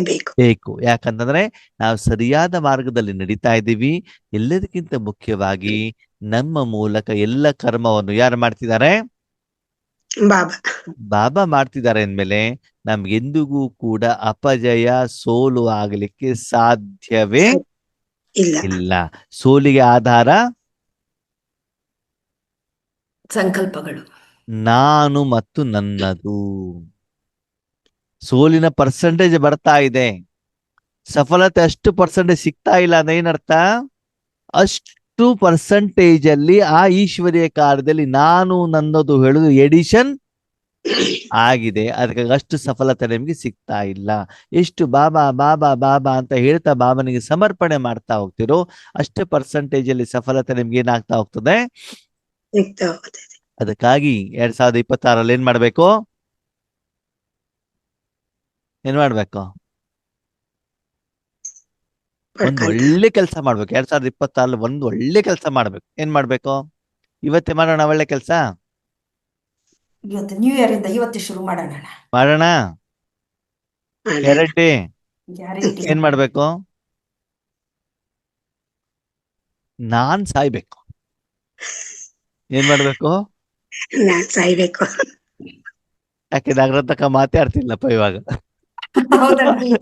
ಆಗ್ಲೇಬೇಕು. ಯಾಕಂತಂದ್ರೆ ನಾವು ಸರಿಯಾದ ಮಾರ್ಗದಲ್ಲಿ ನಡೀತಾ ಇದ್ದೀವಿ. ಎಲ್ಲದಕ್ಕಿಂತ ಮುಖ್ಯವಾಗಿ ನಮ್ಮ ಮೂಲಕ ಎಲ್ಲ ಕರ್ಮವನ್ನು ಯಾರು ಮಾಡ್ತಿದ್ದಾರೆ? ಬಾಬಾ ಮಾಡ್ತಿದ್ದಾರೆ ಅಂದ್ಮೇಲೆ ನಮ್ಗೆಂದಿಗೂ ಕೂಡ ಅಪಜಯ, ಸೋಲು ಆಗ್ಲಿಕ್ಕೆ ಸಾಧ್ಯವೇ ಇಲ್ಲ. ಸೋಲಿಗೆ ಆಧಾರ ಸಂಕಲ್ಪಗಳು, ನಾನು ಮತ್ತು ನನ್ನದು. ಸೋಲಿನ ಪರ್ಸೆಂಟೇಜ್ ಬರ್ತಾ ಇದೆ, ಸಫಲತೆ ಅಷ್ಟು ಪರ್ಸೆಂಟೇಜ್ ಸಿಗ್ತಾ ಇಲ್ಲ ಅಂದ್ರೆ ಏನರ್ಥ? ಅಷ್ಟು ಪರ್ಸೆಂಟೇಜ್ ಅಲ್ಲಿ ಆ ಈಶ್ವರೀಯ ಕಾರ್ಯದಲ್ಲಿ ನಾನು ನನ್ನದು ಹೇಳುದು ಎಡಿಷನ್ ಆಗಿದೆ, ಅದಕ್ಕಾಗಿ ಅಷ್ಟು ಸಫಲತೆ ನಿಮ್ಗೆ ಸಿಗ್ತಾ ಇಲ್ಲ. ಎಷ್ಟು ಬಾಬಾ ಬಾಬಾ ಬಾಬಾ ಅಂತ ಹೇಳ್ತಾ ಬಾಬನಿಗೆ ಸಮರ್ಪಣೆ ಮಾಡ್ತಾ ಹೋಗ್ತಿರೋ ಅಷ್ಟು ಪರ್ಸೆಂಟೇಜ್ ಅಲ್ಲಿ ಸಫಲತೆ ನಿಮ್ಗೆ ಏನಾಗ್ತಾ ಹೋಗ್ತದೆ. ಸಿಗ್ತಾ ಹೋಗ್ತದೆ. ಅದಕ್ಕಾಗಿ 2026 ಏನ್ ಮಾಡ್ಬೇಕು? ಏನ್ ಮಾಡ್ಬೇಕು? ಒಂದ್ ಪಡ್ಕೊಂತ ಒಳ್ಳೆ ಕೆಲಸ ಮಾಡ್ಬೇಕು. 2026 ಒಂದ್ ಒಳ್ಳೆ ಕೆಲಸ ಮಾಡ್ಬೇಕು. ಏನ್ ಮಾಡ್ಬೇಕು? ಇವತ್ತೇ ಮಾಡೋಣ ಒಳ್ಳೆ ಕೆಲಸ. ಇವತ್ತು ನ್ಯೂ ಇಯರ್ ಇಂದ ಇವತ್ತು ಶುರು ಮಾಡೋಣ. ಮಾಡೋಣ ಮಾಡೋಣ. ಗ್ಯಾರಂಟಿ. ಗ್ಯಾರಂಟಿ. ಏನ್ ಮಾಡ್ಬೇಕು? ನಾನ್ ಸಾಯ್ಬೇಕು. ಏನ್ ಮಾಡ್ಬೇಕು? ನಾನ್ ಸಾಯ್ಬೇಕು. ಯಾಕೆ ನಾಗರತ್ನಕ್ಕ ಮಾತಾಡ್ತಿಲ್ಲಪ್ಪ ಇವಾಗ. ಹೌದಣ್ಣ.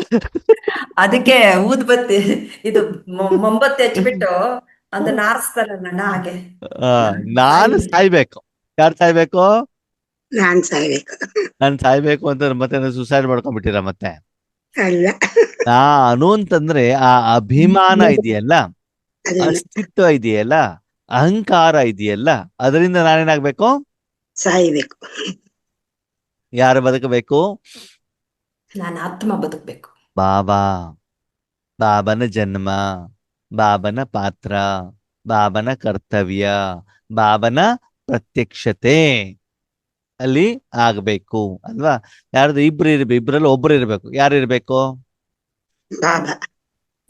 ಅದಕ್ಕೆ ಊದ್ಬತ್ತಿ ಇದು ಮೊಂಬತ್ತಿ ಹಚ್ಬಿಟ್ಟು ಅದನ್ನ ಆರಿಸ್ತಾರಣ್ಣ ಹಾಗೆ. ಆ, ನಾನು ಸಾಯ್ಬೇಕು. ಯಾರು ಸಾಯ್ಬೇಕು? ನಾನ್ ಸಾಯ್ಬೇಕು. ನಾನ್ ಸಾಯ್ಬೇಕು ಅಂತ ಮತ್ತೆ ಸುಸೈಡ್ ಮಾಡ್ಕೊಂಡ್ಬಿಟ್ಟಿರ ಮತ್ತೆ. ಅಲ್ಲ, ನಾನು ಅಂತಂದ್ರೆ ಆ ಅಭಿಮಾನ ಇದೆಯಲ್ಲ, ಅದನ್ನ ಅಸ್ತಿತ್ವ ಇದೆಯಲ್ಲ, ಅಹಂಕಾರ ಇದೆಯಲ್ಲ, ಅದರಿಂದ ನಾನೇನಾಗ್ಬೇಕು? ಸಾಯ್ಬೇಕು. ಯಾರು ಬದುಕಬೇಕು? ನಾನು ಆತ್ಮ ಬದುಕ್ಬೇಕು. ಬಾಬಾ. ಬಾಬನ ಜನ್ಮ, ಬಾಬನ ಪಾತ್ರ, ಬಾಬನ ಕರ್ತವ್ಯ, ಬಾಬನ ಪ್ರತ್ಯಕ್ಷತೆ ಅಲ್ಲಿ ಆಗ್ಬೇಕು ಅಲ್ವಾ? ಯಾರ್ದು ಇಬ್ರು ಇರ್ಬೇಕು, ಇಬ್ರಲ್ಲಿ ಒಬ್ರು ಇರ್ಬೇಕು. ಯಾರು ಇರ್ಬೇಕು? ಬಾಬಾ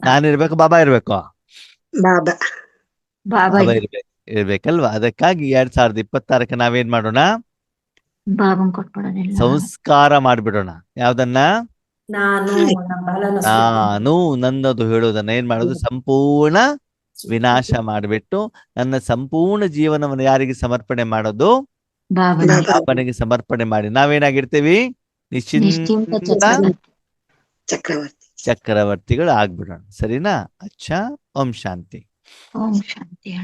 ನಾನಿರ್ಬೇಕು, ಬಾಬಾ ಇರ್ಬೇಕು. ಬಾಬಾ ಬಾಬಾ ಬಾಬಾ ಇರ್ಬೇಕಲ್ವಾ? ಅದಕ್ಕಾಗಿ 2026 ನಾವೇನ್ ಮಾಡೋಣ? ಬಾಬನ್ ಕೊಟ್ಬಿಡೋದಿಲ್ಲ. ಸಂಸ್ಕಾರ ಮಾಡ್ಬಿಡೋಣ. ಯಾವ್ದನ್ನ? ನಾನು ನಮ್ಮ ಬಲನ ನಾನು ನನ್ನದು ಹೇಳೋದನ್ನ ಏನ್ ಮಾಡೋದು? ಸಂಪೂರ್ಣ ವಿನಾಶ ಮಾಡಿಬಿಟ್ಟು ನನ್ನ ಸಂಪೂರ್ಣ ಜೀವನವನ್ನು ಯಾರಿಗೆ ಸಮರ್ಪಣೆ ಮಾಡೋದು? ಬಾಬನ ಬಾಬಾ ಬಾಬನಿಗೆ ಸಮರ್ಪಣೆ ಮಾಡಿ ನಾವೇನಾಗಿರ್ತೀವಿ? ನಿಶ್ಚಿಂತ ನಿಶ್ಚಿಂತ ಚಕ್ರವರ್ತಿ. ಚಕ್ರವರ್ತಿಗಳು ಆಗ್ಬಿಡೋಣ. ಸರಿನಾ? ಅಚ್ಚಾ. ಓಂ ಶಾಂತಿ. ಓಂ ಶಾಂತಿ.